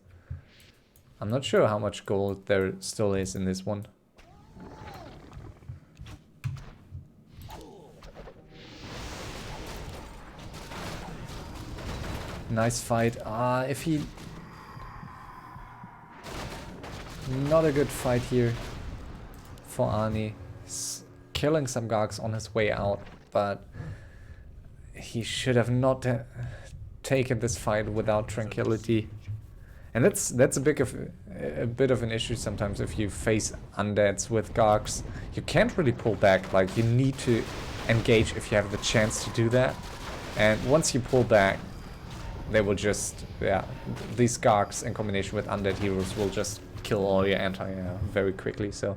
I'm not sure how much gold there still is in this one. Nice fight. If he... Not a good fight here for aarni. He's killing some Gargs on his way out, but he should have not taken this fight without tranquility. And that's a bit of an issue sometimes if you face undeads with Gargs. You can't really pull back. Like, you need to engage if you have the chance to do that. And once you pull back, they will just, yeah, these Gargs in combination with undead heroes will just kill all your anti-air very quickly. So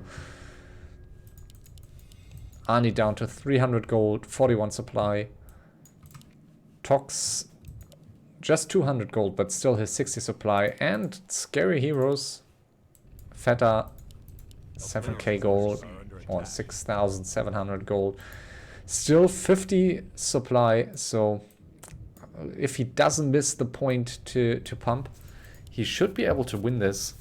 aarni down to 300 gold, 41 supply. ToX just 200 gold, but still his 60 supply. And scary heroes, Fetta 7k gold or 6,700 gold, still 50 supply. So if he doesn't miss the point to pump, he should be able to win this.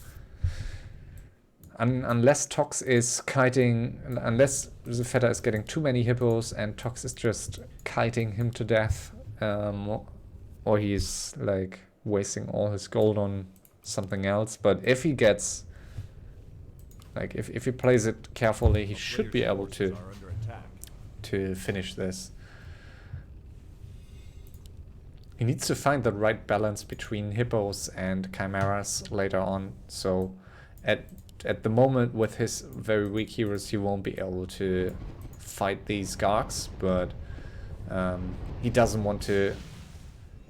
Unless ToX is kiting, unless the Fetta is getting too many hippos and ToX is just kiting him to death, or he's like wasting all his gold on something else. But if he gets, like, if he plays it carefully, he should be able to finish this. He needs to find the right balance between hippos and chimeras later on. So at the moment with his very weak heroes, he won't be able to fight these Gargs, but he doesn't want to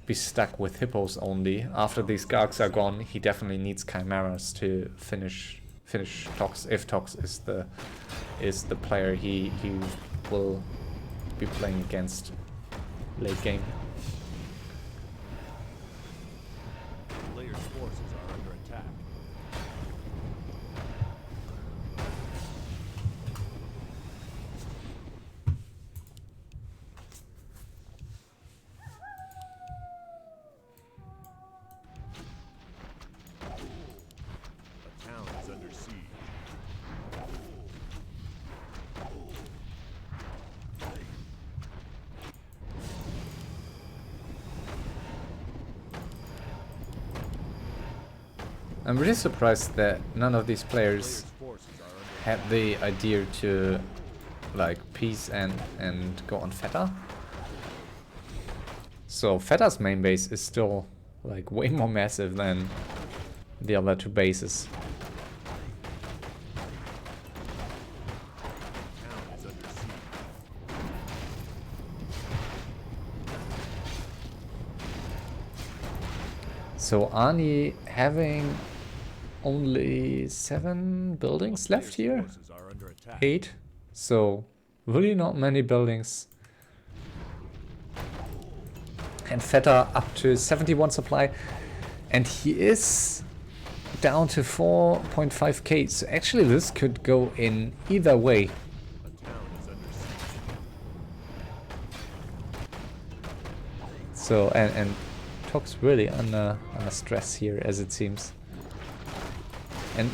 be stuck with hippos only. After these Gargs are gone, he definitely needs chimeras to finish ToX, if ToX is the player he will be playing against late game. Players' forces are under attack. A town is under siege. I'm really surprised that none of these players had the idea to, like, peace and go on Fetta. So Fetta's main base is still like way more massive than the other two bases. Town is under siege. So aarni having only 7 buildings left here? Forces are under attack. 8. So really not many buildings. And Fetta up to 71 supply. And he is down to 4.5k. So actually this could go in either way. A town is under siege. So and ToX really under stress here, as it seems. And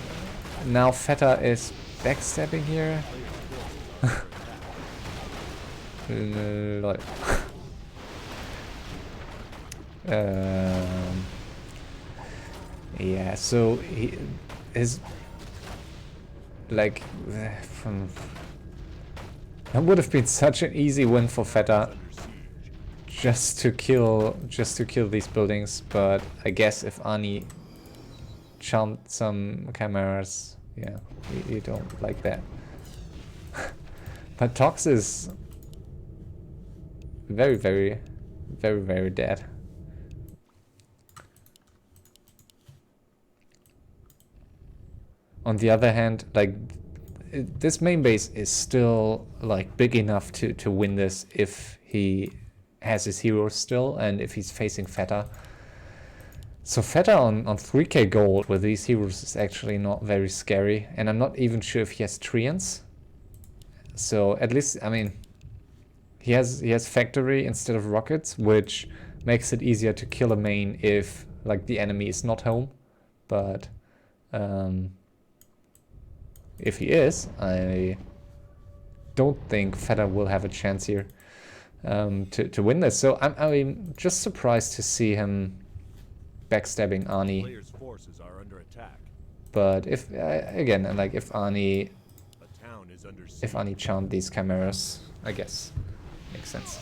now Fetta is backstabbing here. Lol. Yeah, so he is like that would have been such an easy win for Fetta just to kill these buildings, but I guess if aarni charmed some chimeras, yeah, you don't like that. But ToX is very, very, very, very dead. On the other hand, like this main base is still like big enough to win this if he has his heroes still and if he's facing Fetta. So Fetta on 3k gold with these heroes is actually not very scary, and I'm not even sure if he has treants. So at least, I mean, he has factory instead of rockets, which makes it easier to kill a main if like the enemy is not home. But if he is, I don't think Fetta will have a chance here to win this. So I'm just surprised to see him backstabbing aarni. Players' forces are under attack. But if again, and like if aarni A town is under siege. if aarni charmed these chimeras, I guess makes sense.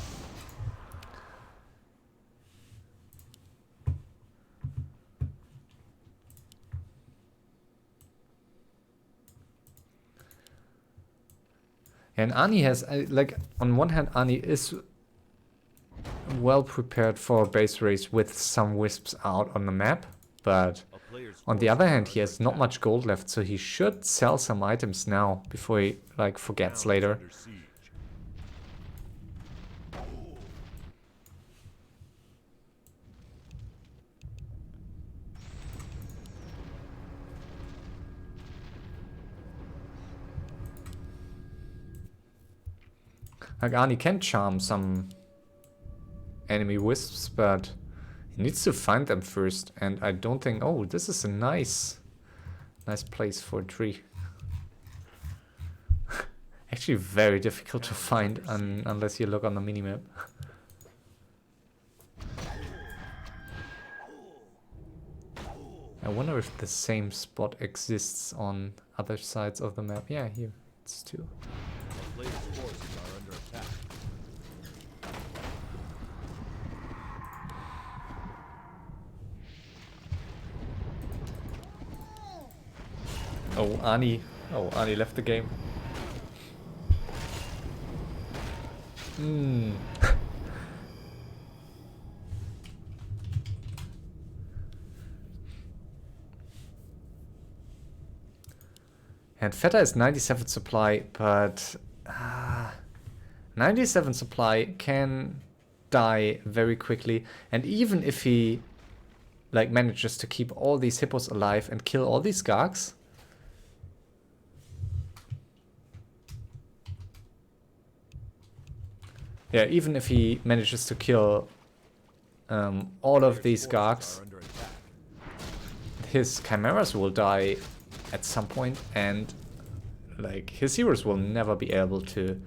And aarni has like on one hand aarni is well prepared for a base race with some wisps out on the map, but A player's on the forces other are hand he under has not attack. much gold left, so he should sell some items now before he like forgets Town is later. under siege. Like aarni can charm some enemy wisps, but he needs to find them first, and I don't think... Oh, this is a nice place for a tree. Actually very difficult to find unless you look on the minimap. I wonder if the same spot exists on other sides of the map. Yeah, here it's 2. A player's forces are under attack. Oh, aarni. Oh, aarni left the game. Hmm. And Fetta is 97 supply, but 97 supply can die very quickly. And even if he like manages to keep all these hippos alive and kill all these gargs, yeah, even if he manages to kill all of these Players' gargs, forces are under attack. his chimeras will die at some point, and like his heroes will never be able to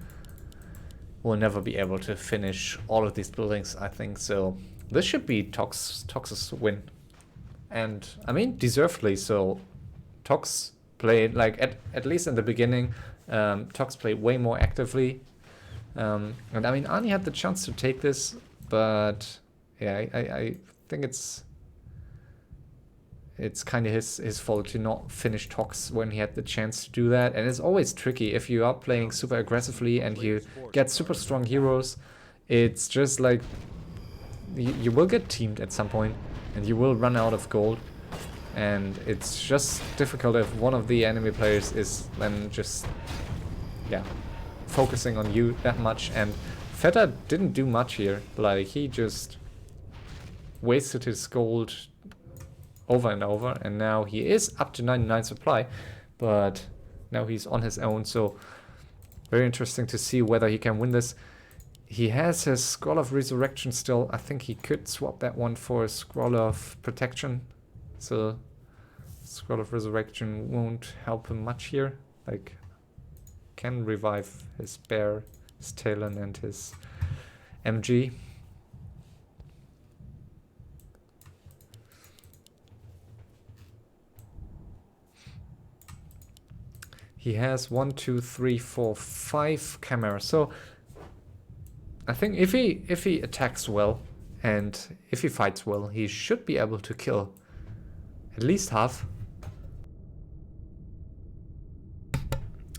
finish all of these buildings, I think. So this should be ToX's win, and I mean deservedly so. ToX played like at least in the beginning, ToX played way more actively, and I mean aarni had the chance to take this, but yeah, I think it's it's kind of his fault to not finish ToX when he had the chance to do that. And it's always tricky if you are playing super aggressively and you get super strong heroes. It's just like you will get teamed at some point and you will run out of gold. And it's just difficult if one of the enemy players is then just, yeah, focusing on you that much. And Fetta didn't do much here. Like, he just wasted his gold over and over, and now he is up to 99 supply, but now he's on his own, so very interesting to see whether he can win this. He has his Scroll of Resurrection still. I think he could swap that one for a Scroll of Protection, so Scroll of Resurrection won't help him much here. Like, can revive his Bear, his Talon, and his MG. He has 1, 2, 3, 4, 5 cameras. So I think if he attacks well and if he fights well, he should be able to kill at least half.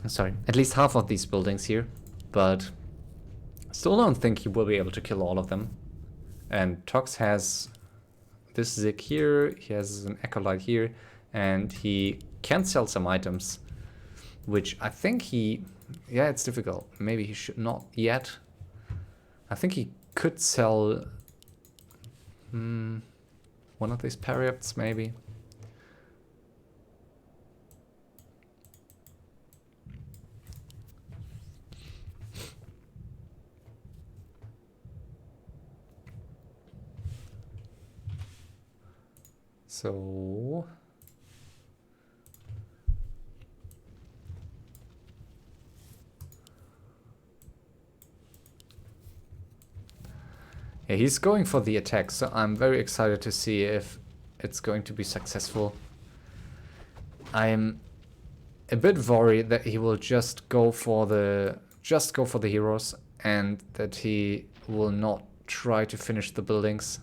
Sorry, at least half of these buildings here, but still don't think he will be able to kill all of them. And ToX has this Zig here, he has an Acolyte here, and he can sell some items, which I think he, yeah, it's difficult. Maybe he should not yet. I think he could sell one of these Periapts, maybe. So yeah, he's going for the attack, so I'm very excited to see if it's going to be successful. I'm a bit worried that he will just go for the heroes and that he will not try to finish the buildings.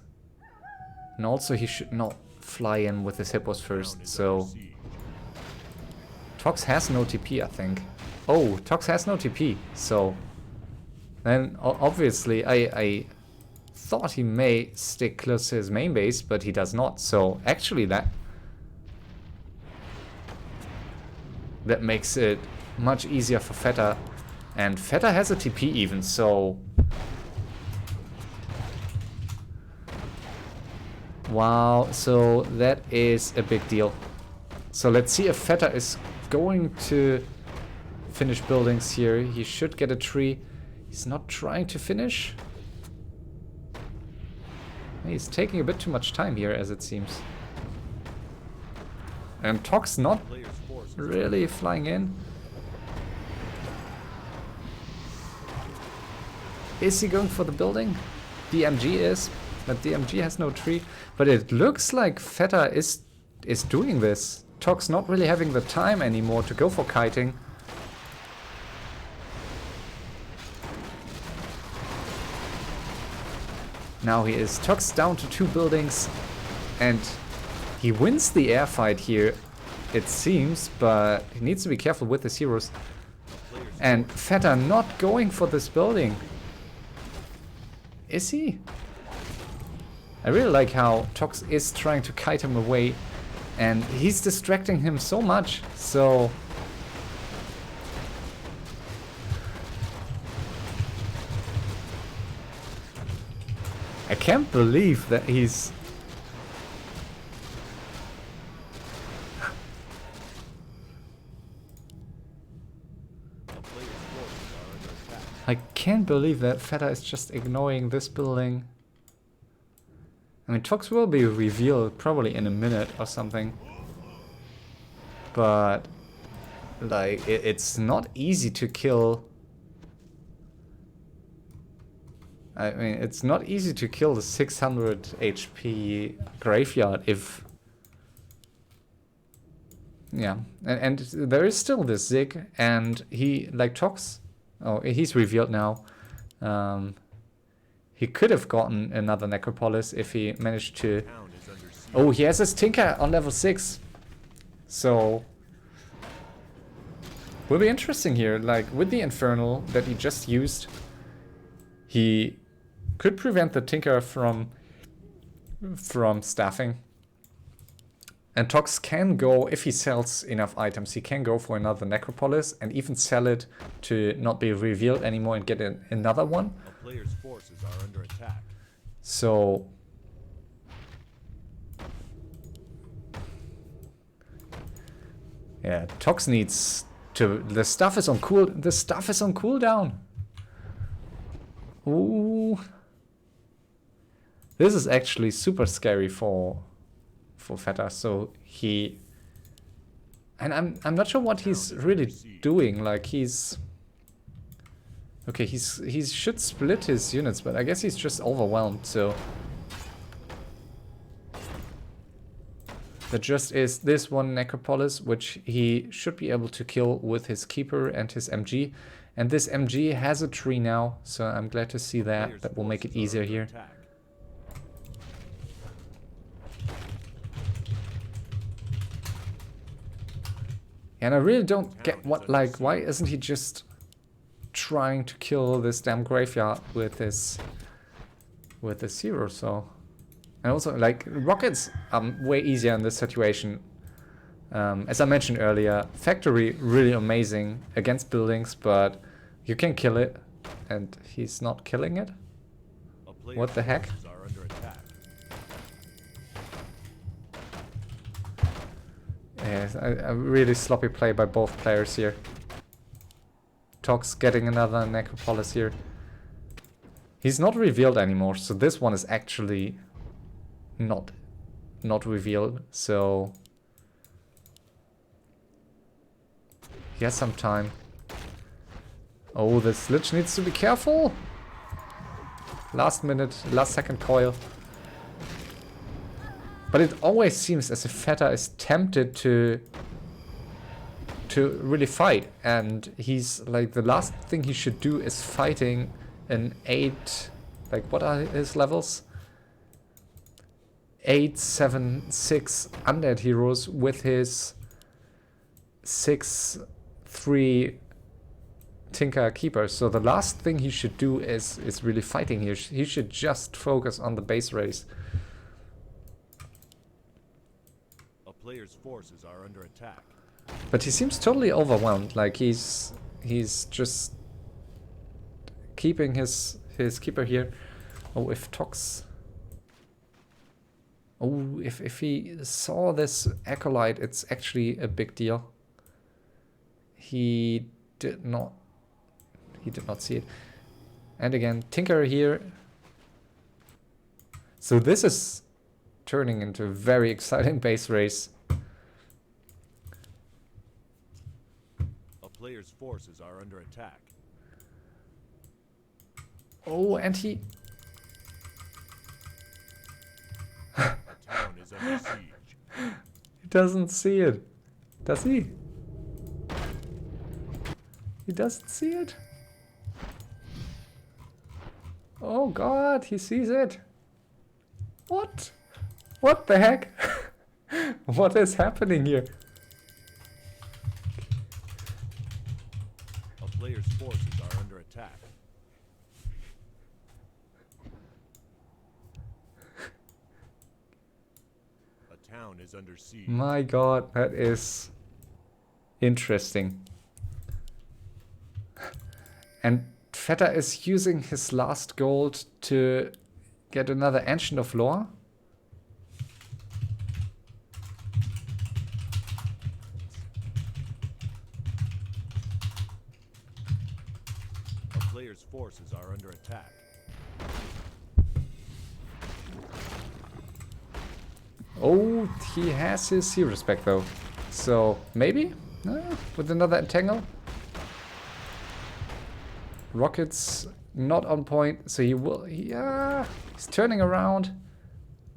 And also he should not fly in with his hippos first, so ToX has no TP, I think. Oh, ToX has no TP, so then obviously I thought he may stick close to his main base, but he does not. So actually that makes it much easier for Fetta. And Fetta has a TP even, so wow, so that is a big deal. So let's see if Fetta is going to finish buildings here. He should get a tree. He's not trying to finish. He's taking a bit too much time here, as it seems. And ToX not really flying in. Is he going for the building? DMG is, but DMG has no tree. But it looks like Fetta is doing this. ToX not really having the time anymore to go for kiting. Now he is. ToX down to 2 buildings, and he wins the air fight here, it seems, but he needs to be careful with his heroes. And Fetta not going for this building. Is he? I really like how ToX is trying to kite him away, and he's distracting him so much, so I can't believe that he's... I can't believe that Fetta is just ignoring this building. I mean, ToX will be revealed probably in a minute or something. But, like, it's not easy to kill... I mean, it's not easy to kill the 600 HP graveyard if... Yeah, and there is still this Zig, and he, like ToX, oh, he's revealed now. He could have gotten another Necropolis if he managed to Oh, he has his Tinker on level 6. So will be interesting here. Like with the Infernal that he just used, he could prevent the Tinker from staffing. And ToX can go, if he sells enough items, he can go for another Necropolis and even sell it to not be revealed anymore and get another one. A player's forces are under attack. So yeah, ToX needs to. The stuff is on cooldown. Ooh, this is actually super scary for Fetta. So he, and I'm not sure what he's really doing. Like he's okay. He should split his units, but I guess he's just overwhelmed. So there just is this one Necropolis, which he should be able to kill with his Keeper and his MG. And this MG has a tree now, so I'm glad to see that. That will make it easier here. And I really don't get what, like, why isn't he just trying to kill this damn graveyard with his hero? So, and also, like, rockets are way easier in this situation. As I mentioned earlier, factory really amazing against buildings, but you can kill it, and he's not killing it. What the heck? Yes, a really sloppy play by both players here. ToX getting another Necropolis here. He's not revealed anymore, so this one is actually not revealed. So he has some time. Oh, this Lich needs to be careful. Last minute, last second coil. But it always seems as if Fetta is tempted to really fight, and he's like, the last thing he should do is fighting an 8, like what are his levels? 8, 7, 6 undead heroes with his 6, 3 Tinker Keeper. So the last thing he should do is really fighting here. He should just focus on the base race. Players' forces are under attack. But he seems totally overwhelmed. Like he's just keeping his keeper here. Oh, if ToX. Oh, if he saw this acolyte, it's actually a big deal. He did not see it. And again, Tinker here. So this is turning into a very exciting base race. Players' forces are under attack. Oh, and he... Town is under siege. He doesn't see it. Does he? He doesn't see it? Oh god, he sees it. What? What the heck? What is happening here? Players' forces are under attack. A town is under siege. My god, that is interesting. And Fetta is using his last gold to get another Ancient of Lore. Players' forces are under attack. Oh, he has his heroes back though. So maybe with another entangle. Rockets not on point, so he will. Yeah, he's turning around.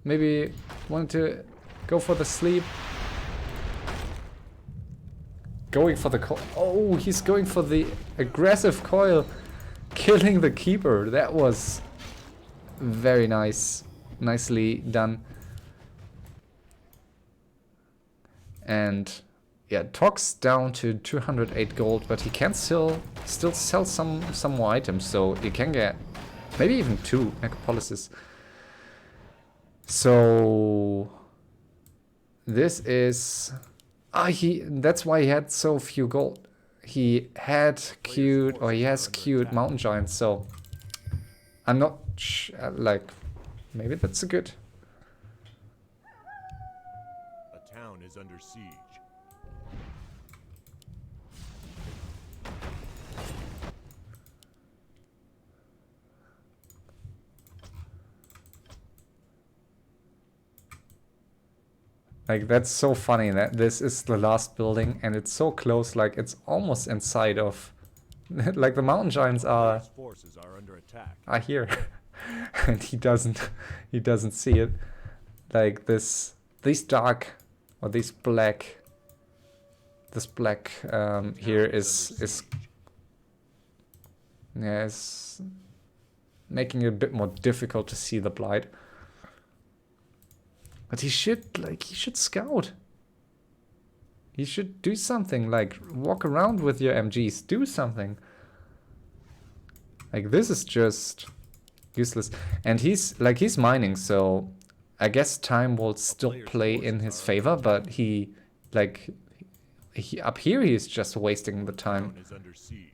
Maybe wanted to go for the sleep. Going for the coil. Oh, he's going for the aggressive coil. Killing the Keeper. That was very nice. Nicely done. And yeah, ToX down to 208 gold, but he can still sell some more items, so you can get maybe even 2 necropolises. So this is that's why he had so few gold. He had queued, or he has queued mountain giants, so I'm not like, maybe that's a good. A town is under siege. Like, that's so funny that this is the last building and it's so close, like it's almost inside of like the mountain giants are Forces are under attack. here. And he doesn't see it. Like these dark, or this black here is yeah, is making it a bit more difficult to see the blight. But he should scout. He should do something, like walk around with your MGs, do something. Like, this is just useless. And he's mining, so I guess time will still play in his favor, but he up here he's just wasting the time. Town is under siege.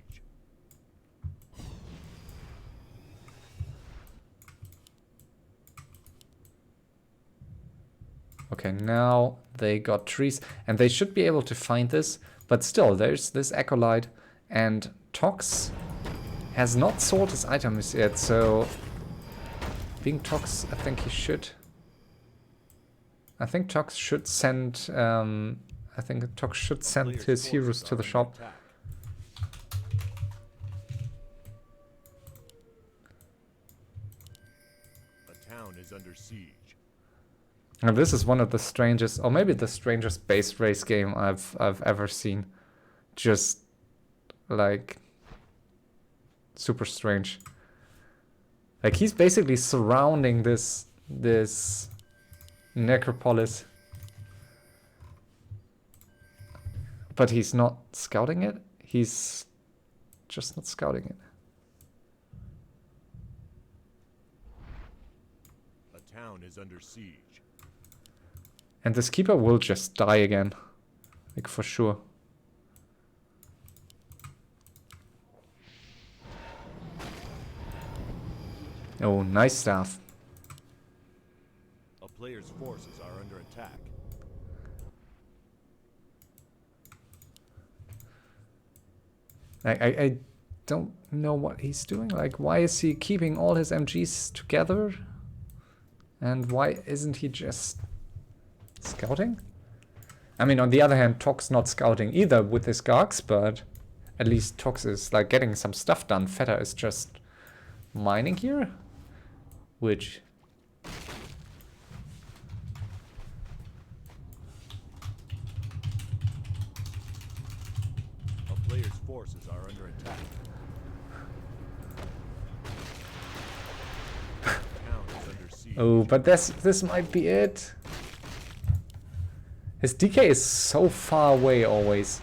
Okay, now they got trees, and they should be able to find this, but still, there's this acolyte, and ToX has not sold his items yet, so being ToX, I think ToX should send his heroes to the shop. A town is under siege. And this is one of the strangest, or maybe the strangest base race game I've ever seen. Just like super strange. Like, he's basically surrounding this necropolis, but he's not scouting it. He's just not scouting it. A town is under siege. And this keeper will just die again, like, for sure. Oh, nice staff. A player's forces are under attack. I don't know what he's doing. Like, why is he keeping all his MGs together? And why isn't he just scouting? I mean, on the other hand, ToX not scouting either with his Gargs, but at least ToX is like getting some stuff done. Fetta is just mining here, which A player's forces are under attack. Town is under siege. oh, but this might be it. His DK is so far away always.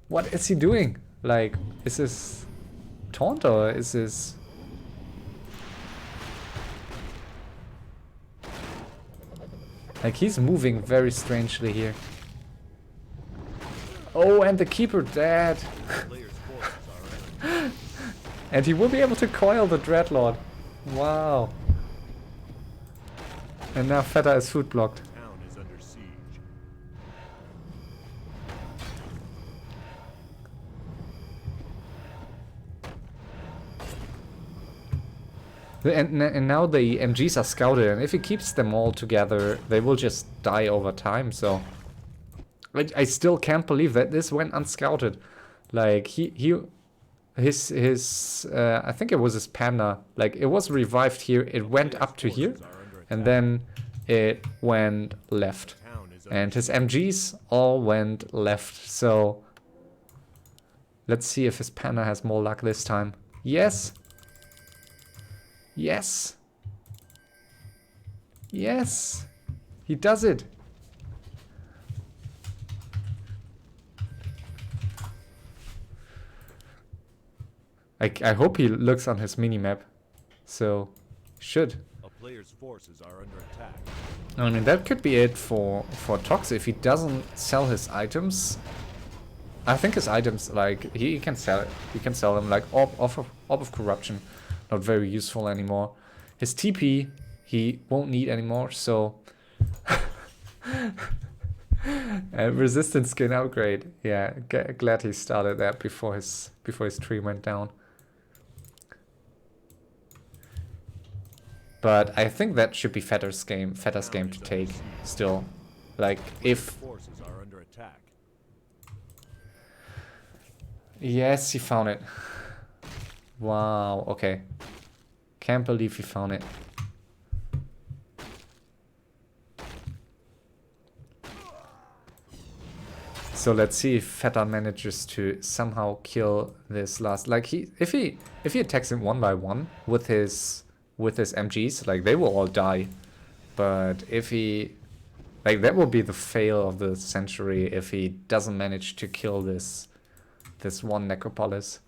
What is he doing? Like, is this taunt or is this... Like, he's moving very strangely here. Oh, and the keeper dead. Player's forces are under attack. And he will be able to coil the Dreadlord. Wow. And now Fetta is food blocked. Town is under siege. And now the MGs are scouted, and if he keeps them all together, they will just die over time, so... I still can't believe that this went unscouted. Like, his I think it was his panda, like, it was revived here, it went up to here, and then it went left. And his MGs all went left, so... Let's see if his panda has more luck this time. Yes! Yes! Yes! He does it! I hope he looks on his minimap. So, should. A player's forces are under attack. I mean, that could be it for ToX. If he doesn't sell his items, I think his items, like, he can sell it. He can sell them, like, Orb of Corruption. Not very useful anymore. His TP, he won't need anymore, so... resistance skin upgrade. Yeah, glad he started that before his tree went down. But I think that should be Fetta's game to take still. Like if Forces are under attack. yes, he found it. Wow, okay. Can't believe he found it. So let's see if Fetta manages to somehow kill this last, like if he attacks him one by one with his MGs, like they will all die. But if he, like that will be the fail of the century if he doesn't manage to kill this one necropolis.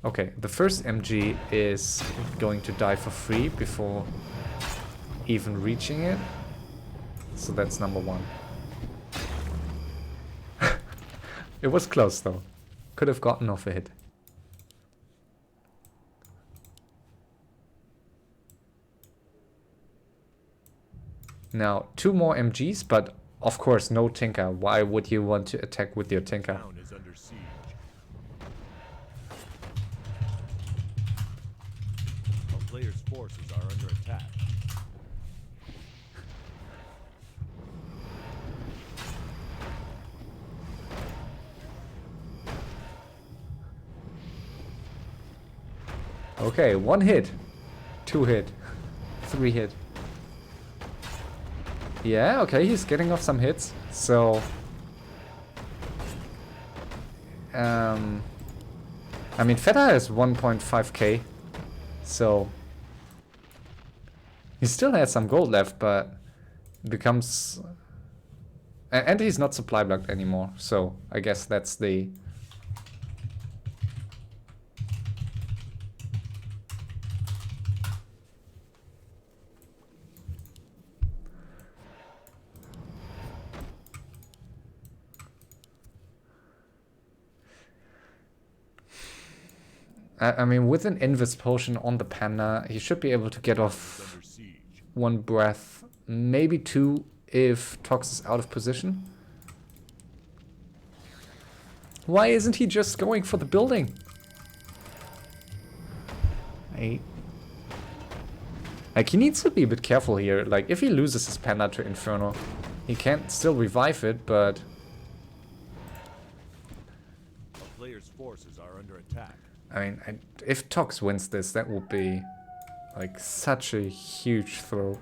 Okay, the first MG is going to die for free before even reaching it. So that's number one. It was close though. Could have gotten off a hit. Now, 2 more MGs, but of course no Tinker. Why would you want to attack with your Tinker? Town is under siege. A player's forces are under attack. Okay, 1 hit, 2 hit, 3 hit. Yeah, okay, he's getting off some hits. So, I mean, Fetta has 1.5k, so he still has some gold left, but becomes, and he's not supply blocked anymore. So I guess that's the. I mean, with an Invis potion on the Panda, he should be able to get off 1 breath, maybe 2 if ToX is out of position. Why isn't he just going for the building? Like, he needs to be a bit careful here. Like, if he loses his Panda to Inferno, he can still revive it, but... A player's forces are under attack. I mean, if ToX wins this, that would be like such a huge throw.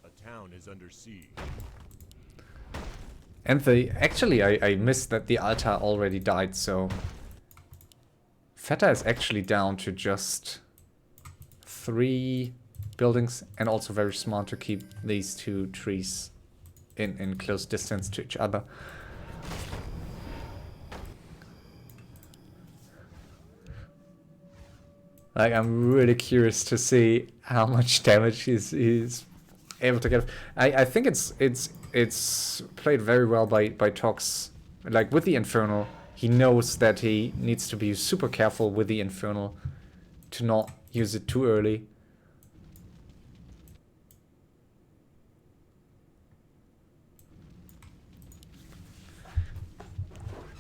A town is under siege. And actually I missed that the altar already died, so Fetta is actually down to just 3 buildings, and also very smart to keep these 2 trees in close distance to each other. Like, I'm really curious to see how much damage he's able to get. I think it's played very well by ToX. Like, with the Infernal, he knows that he needs to be super careful with the Infernal to not use it too early.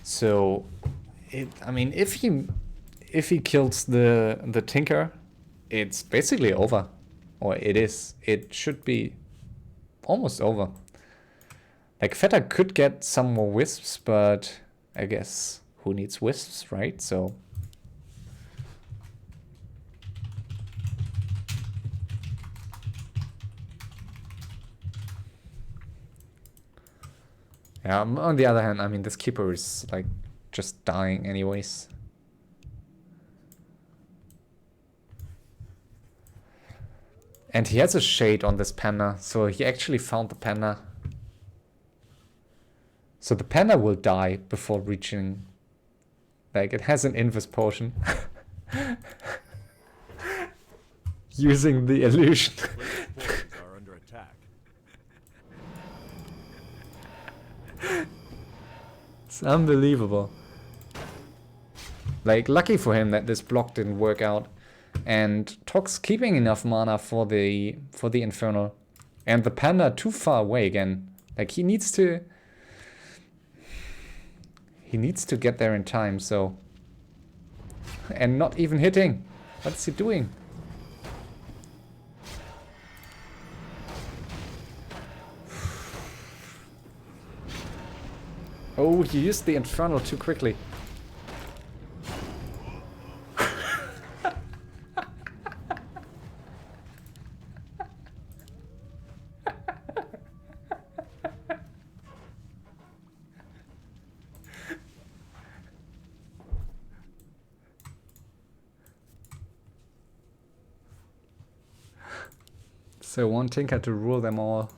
So, I mean, if he kills the Tinker, it's basically over, or it is. It should be almost over. Like, Fetta could get some more wisps, but I guess who needs wisps, right? So. Yeah, on the other hand, I mean, this keeper is like just dying anyways. And he has a shade on this panda, so he actually found the panda. So the panda will die before reaching... Like, it has an invis potion. Using the illusion. Players' forces are under attack. It's unbelievable. Like, lucky for him that this block didn't work out. And ToX keeping enough mana for the Infernal. And the panda too far away again. Like, he needs to get there in time, so... And not even hitting. What's he doing? Oh, he used the Infernal too quickly. So one Tinker to rule them all.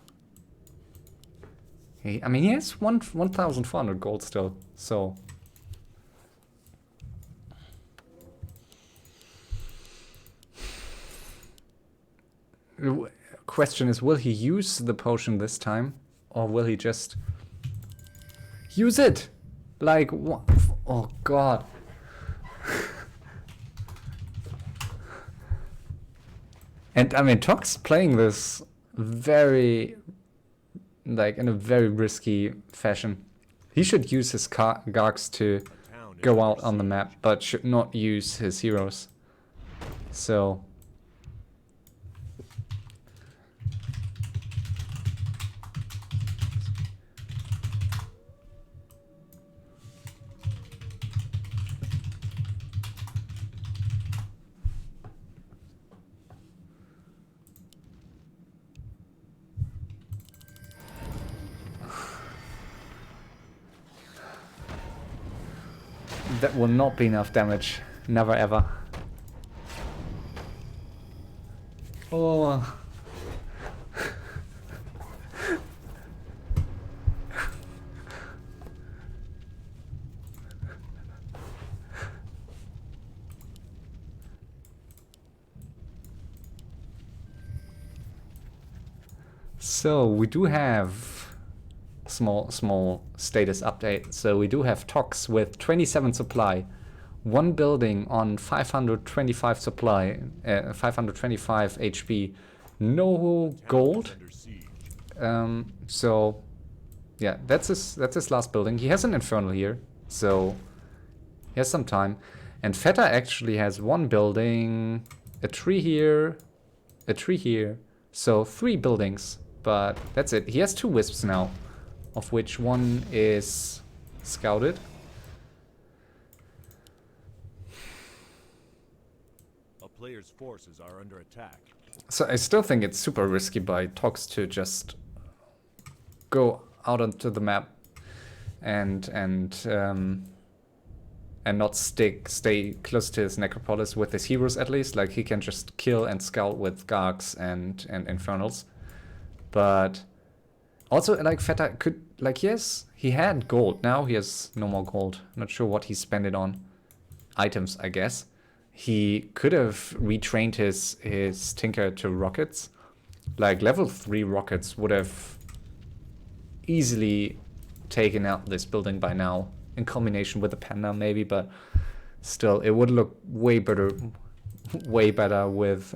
I mean, he has 1,400 gold still, so... The question is, will he use the potion this time? Or will he just... use it? Like, what? Oh god. And I mean, ToX playing this very... like, in a very risky fashion. He should use his Gargs to go out on the map, but should not use his heroes. So... that will not be enough damage. Never ever. Oh. So we do have small status update. So we do have ToX with 27 supply, one building on 525 supply, 525 HP, no gold. So yeah, that's his last building. He has an Infernal here, so he has some time. And Fetta actually has one building, a tree here, a tree here. So 3 buildings, but that's it. He has 2 wisps now, of which one is scouted. A player's forces are under attack. So I still think it's super risky by ToX to just go out onto the map and not stay close to his Necropolis with his heroes at least. Like, he can just kill and scout with Gargs and Infernals. But also, like, Fetta could, like, yes, he had gold. Now he has no more gold. Not sure what he spent it on. Items, I guess. He could have retrained his Tinker to rockets. Like, level 3 rockets would have easily taken out this building by now. In combination with the Panda, maybe, but still, it would look way better with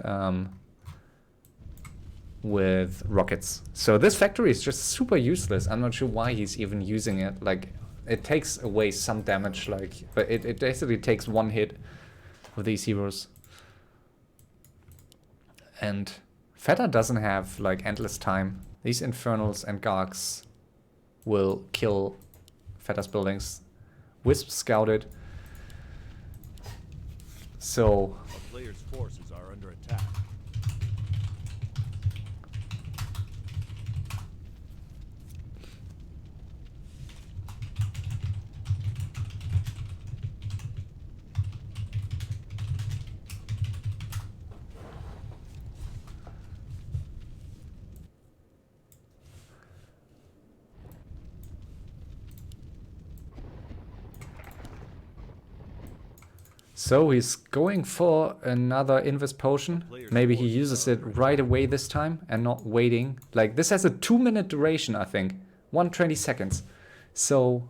rockets. So this factory is just super useless. I'm not sure why he's even using it. Like, it takes away some damage, like, but it basically takes 1 hit of these heroes. And Fetta doesn't have, like, endless time. These Infernals and Gargs will kill Fetta's buildings. Wisp scouted. So A player's forces are under attack. So he's going for another Invis potion. Maybe he uses it right away this time and not waiting. Like, this has a 2-minute duration, I think. 120 seconds. So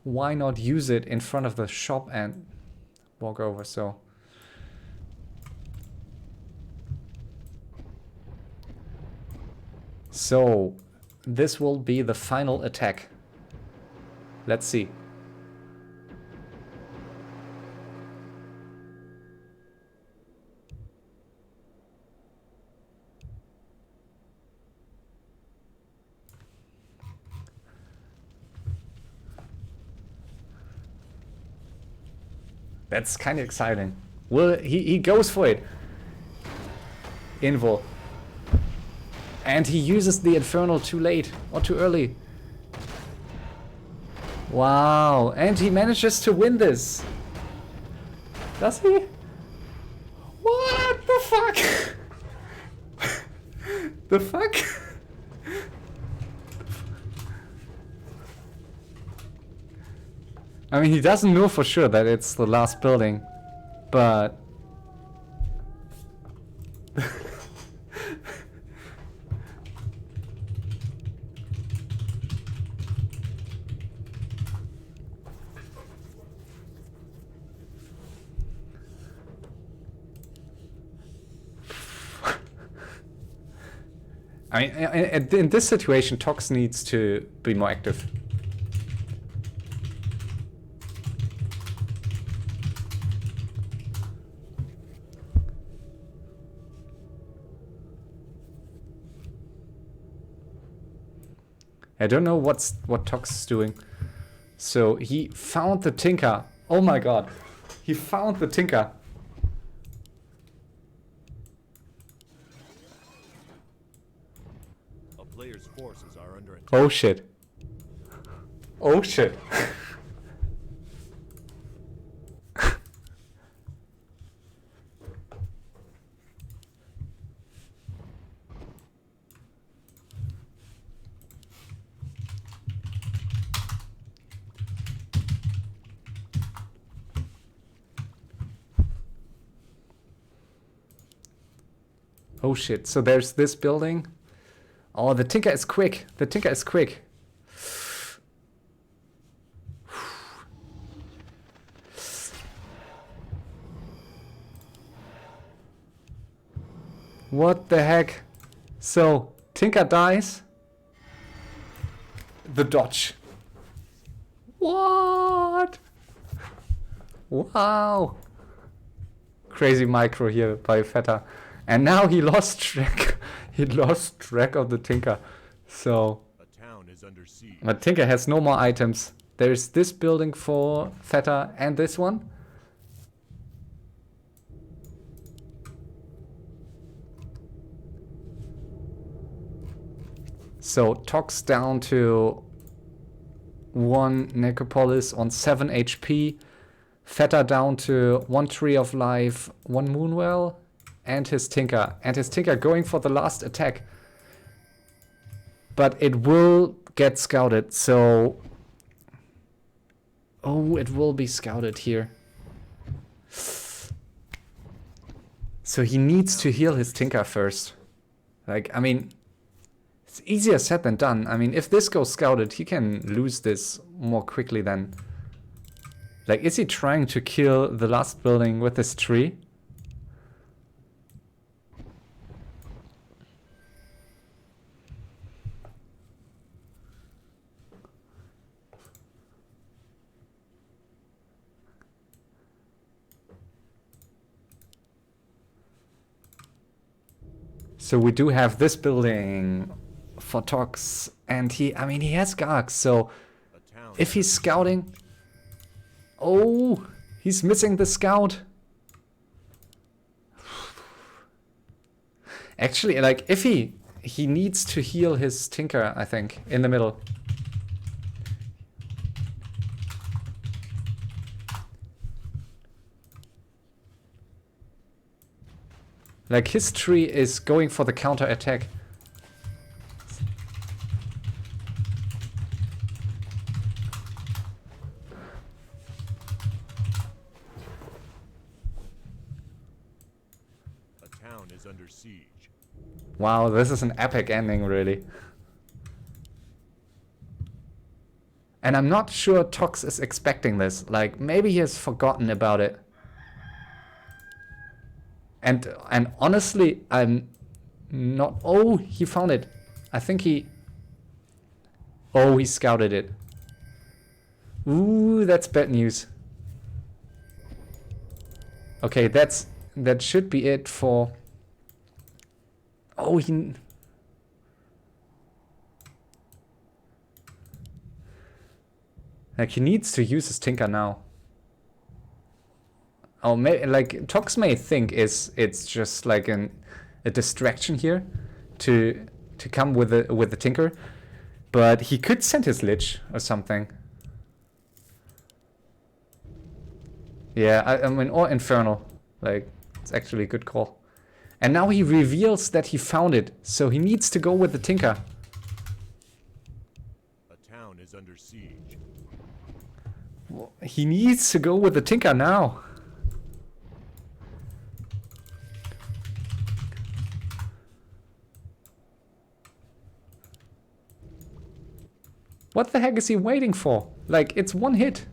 why not use it in front of the shop and walk over? So this will be the final attack. Let's see. That's kind of exciting. Well, he goes for it. Invo. And he uses the Infernal too late or too early. Wow. And he manages to win this. Does he? What the fuck? The fuck? I mean, he doesn't know for sure that it's the last building, but... I mean, in this situation, ToX needs to be more active. I don't know what ToX is doing. So he found the Tinker. Oh my god. He found the Tinker. A player's forces are under attack. Oh shit. Oh shit. Oh shit, so there's this building. Oh, the Tinker is quick. The Tinker is quick. What the heck? So, Tinker dies. The dodge. What? Wow. Crazy micro here by Fetta. And now he lost track. He lost track of the Tinker. So, A town is under siege. but Tinker has no more items. There's this building for Fetta and this one. So ToX down to 1 Necropolis on 7 HP. Fetta down to 1 Tree of Life, 1 Moonwell, and his Tinker. And his Tinker going for the last attack. But it will get scouted, so... Oh, it will be scouted here. So he needs to heal his Tinker first. Like, I mean... It's easier said than done. I mean, if this goes scouted, he can lose this more quickly than... Like, is he trying to kill the last building with this tree? So we do have this building for ToX, and he has Gargs, so A town if he's scouting... Oh, he's missing the scout. Actually, like, if he needs to heal his Tinker, I think, in the middle. Like, his tree is going for the counter attack. siege. Wow, this is an epic ending, really. And I'm not sure ToX is expecting this. Like, maybe he has forgotten about it. And honestly, I'm not... Oh, he found it. I think he... Oh, he scouted it. Ooh, that's bad news. Okay, that should be it for... Oh, he... Like, he needs to use his Tinker now. Oh, like, ToX may think it's just like a distraction here to come with the Tinker. But he could send his Lich or something. Yeah, I mean, or Infernal. Like, it's actually a good call. And now he reveals that he found it, so he needs to go with the Tinker. A town is under siege. Well, he needs to go with the Tinker now. What the heck is he waiting for? Like, it's one hit.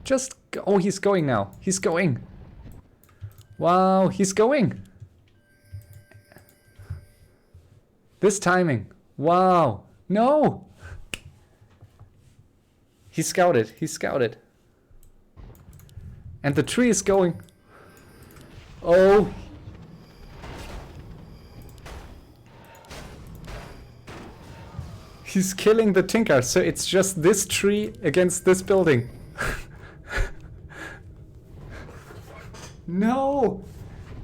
Just go. Oh, he's going now. He's going. Wow, he's going. This timing. Wow. No. He scouted. He scouted. And the tree is going. Oh. He's killing the Tinker, so it's just this tree against this building. No!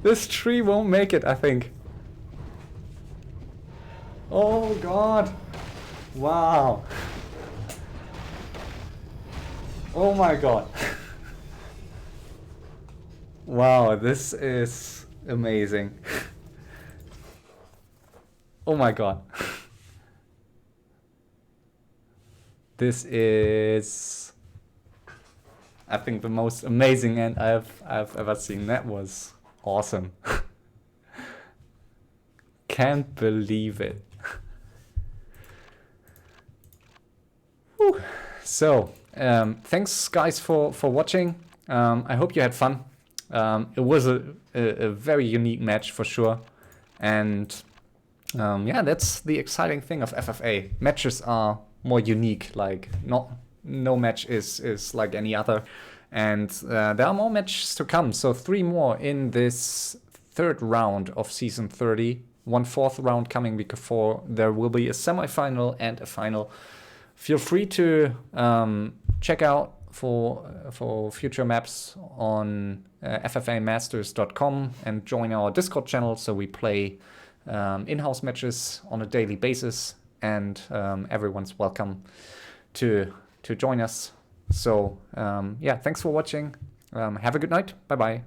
This tree won't make it, I think. Oh god! Wow! Oh my god! Wow, this is amazing. Oh my god. This is, I think, the most amazing end I've ever seen. That was awesome. Can't believe it. Whew. So, thanks guys for watching. I hope you had fun. It was a very unique match for sure. And yeah, that's the exciting thing of FFA. Matches are more unique, like no match is like any other. And there are more matches to come. So 3 more in this 3rd round of season 30. 1/4 round coming before there will be a semi-final and a final. Feel free to check out for future maps on ffamasters.com and join our Discord channel, so we play in-house matches on a daily basis, and everyone's welcome to join us. So yeah, thanks for watching. Have a good night. Bye bye.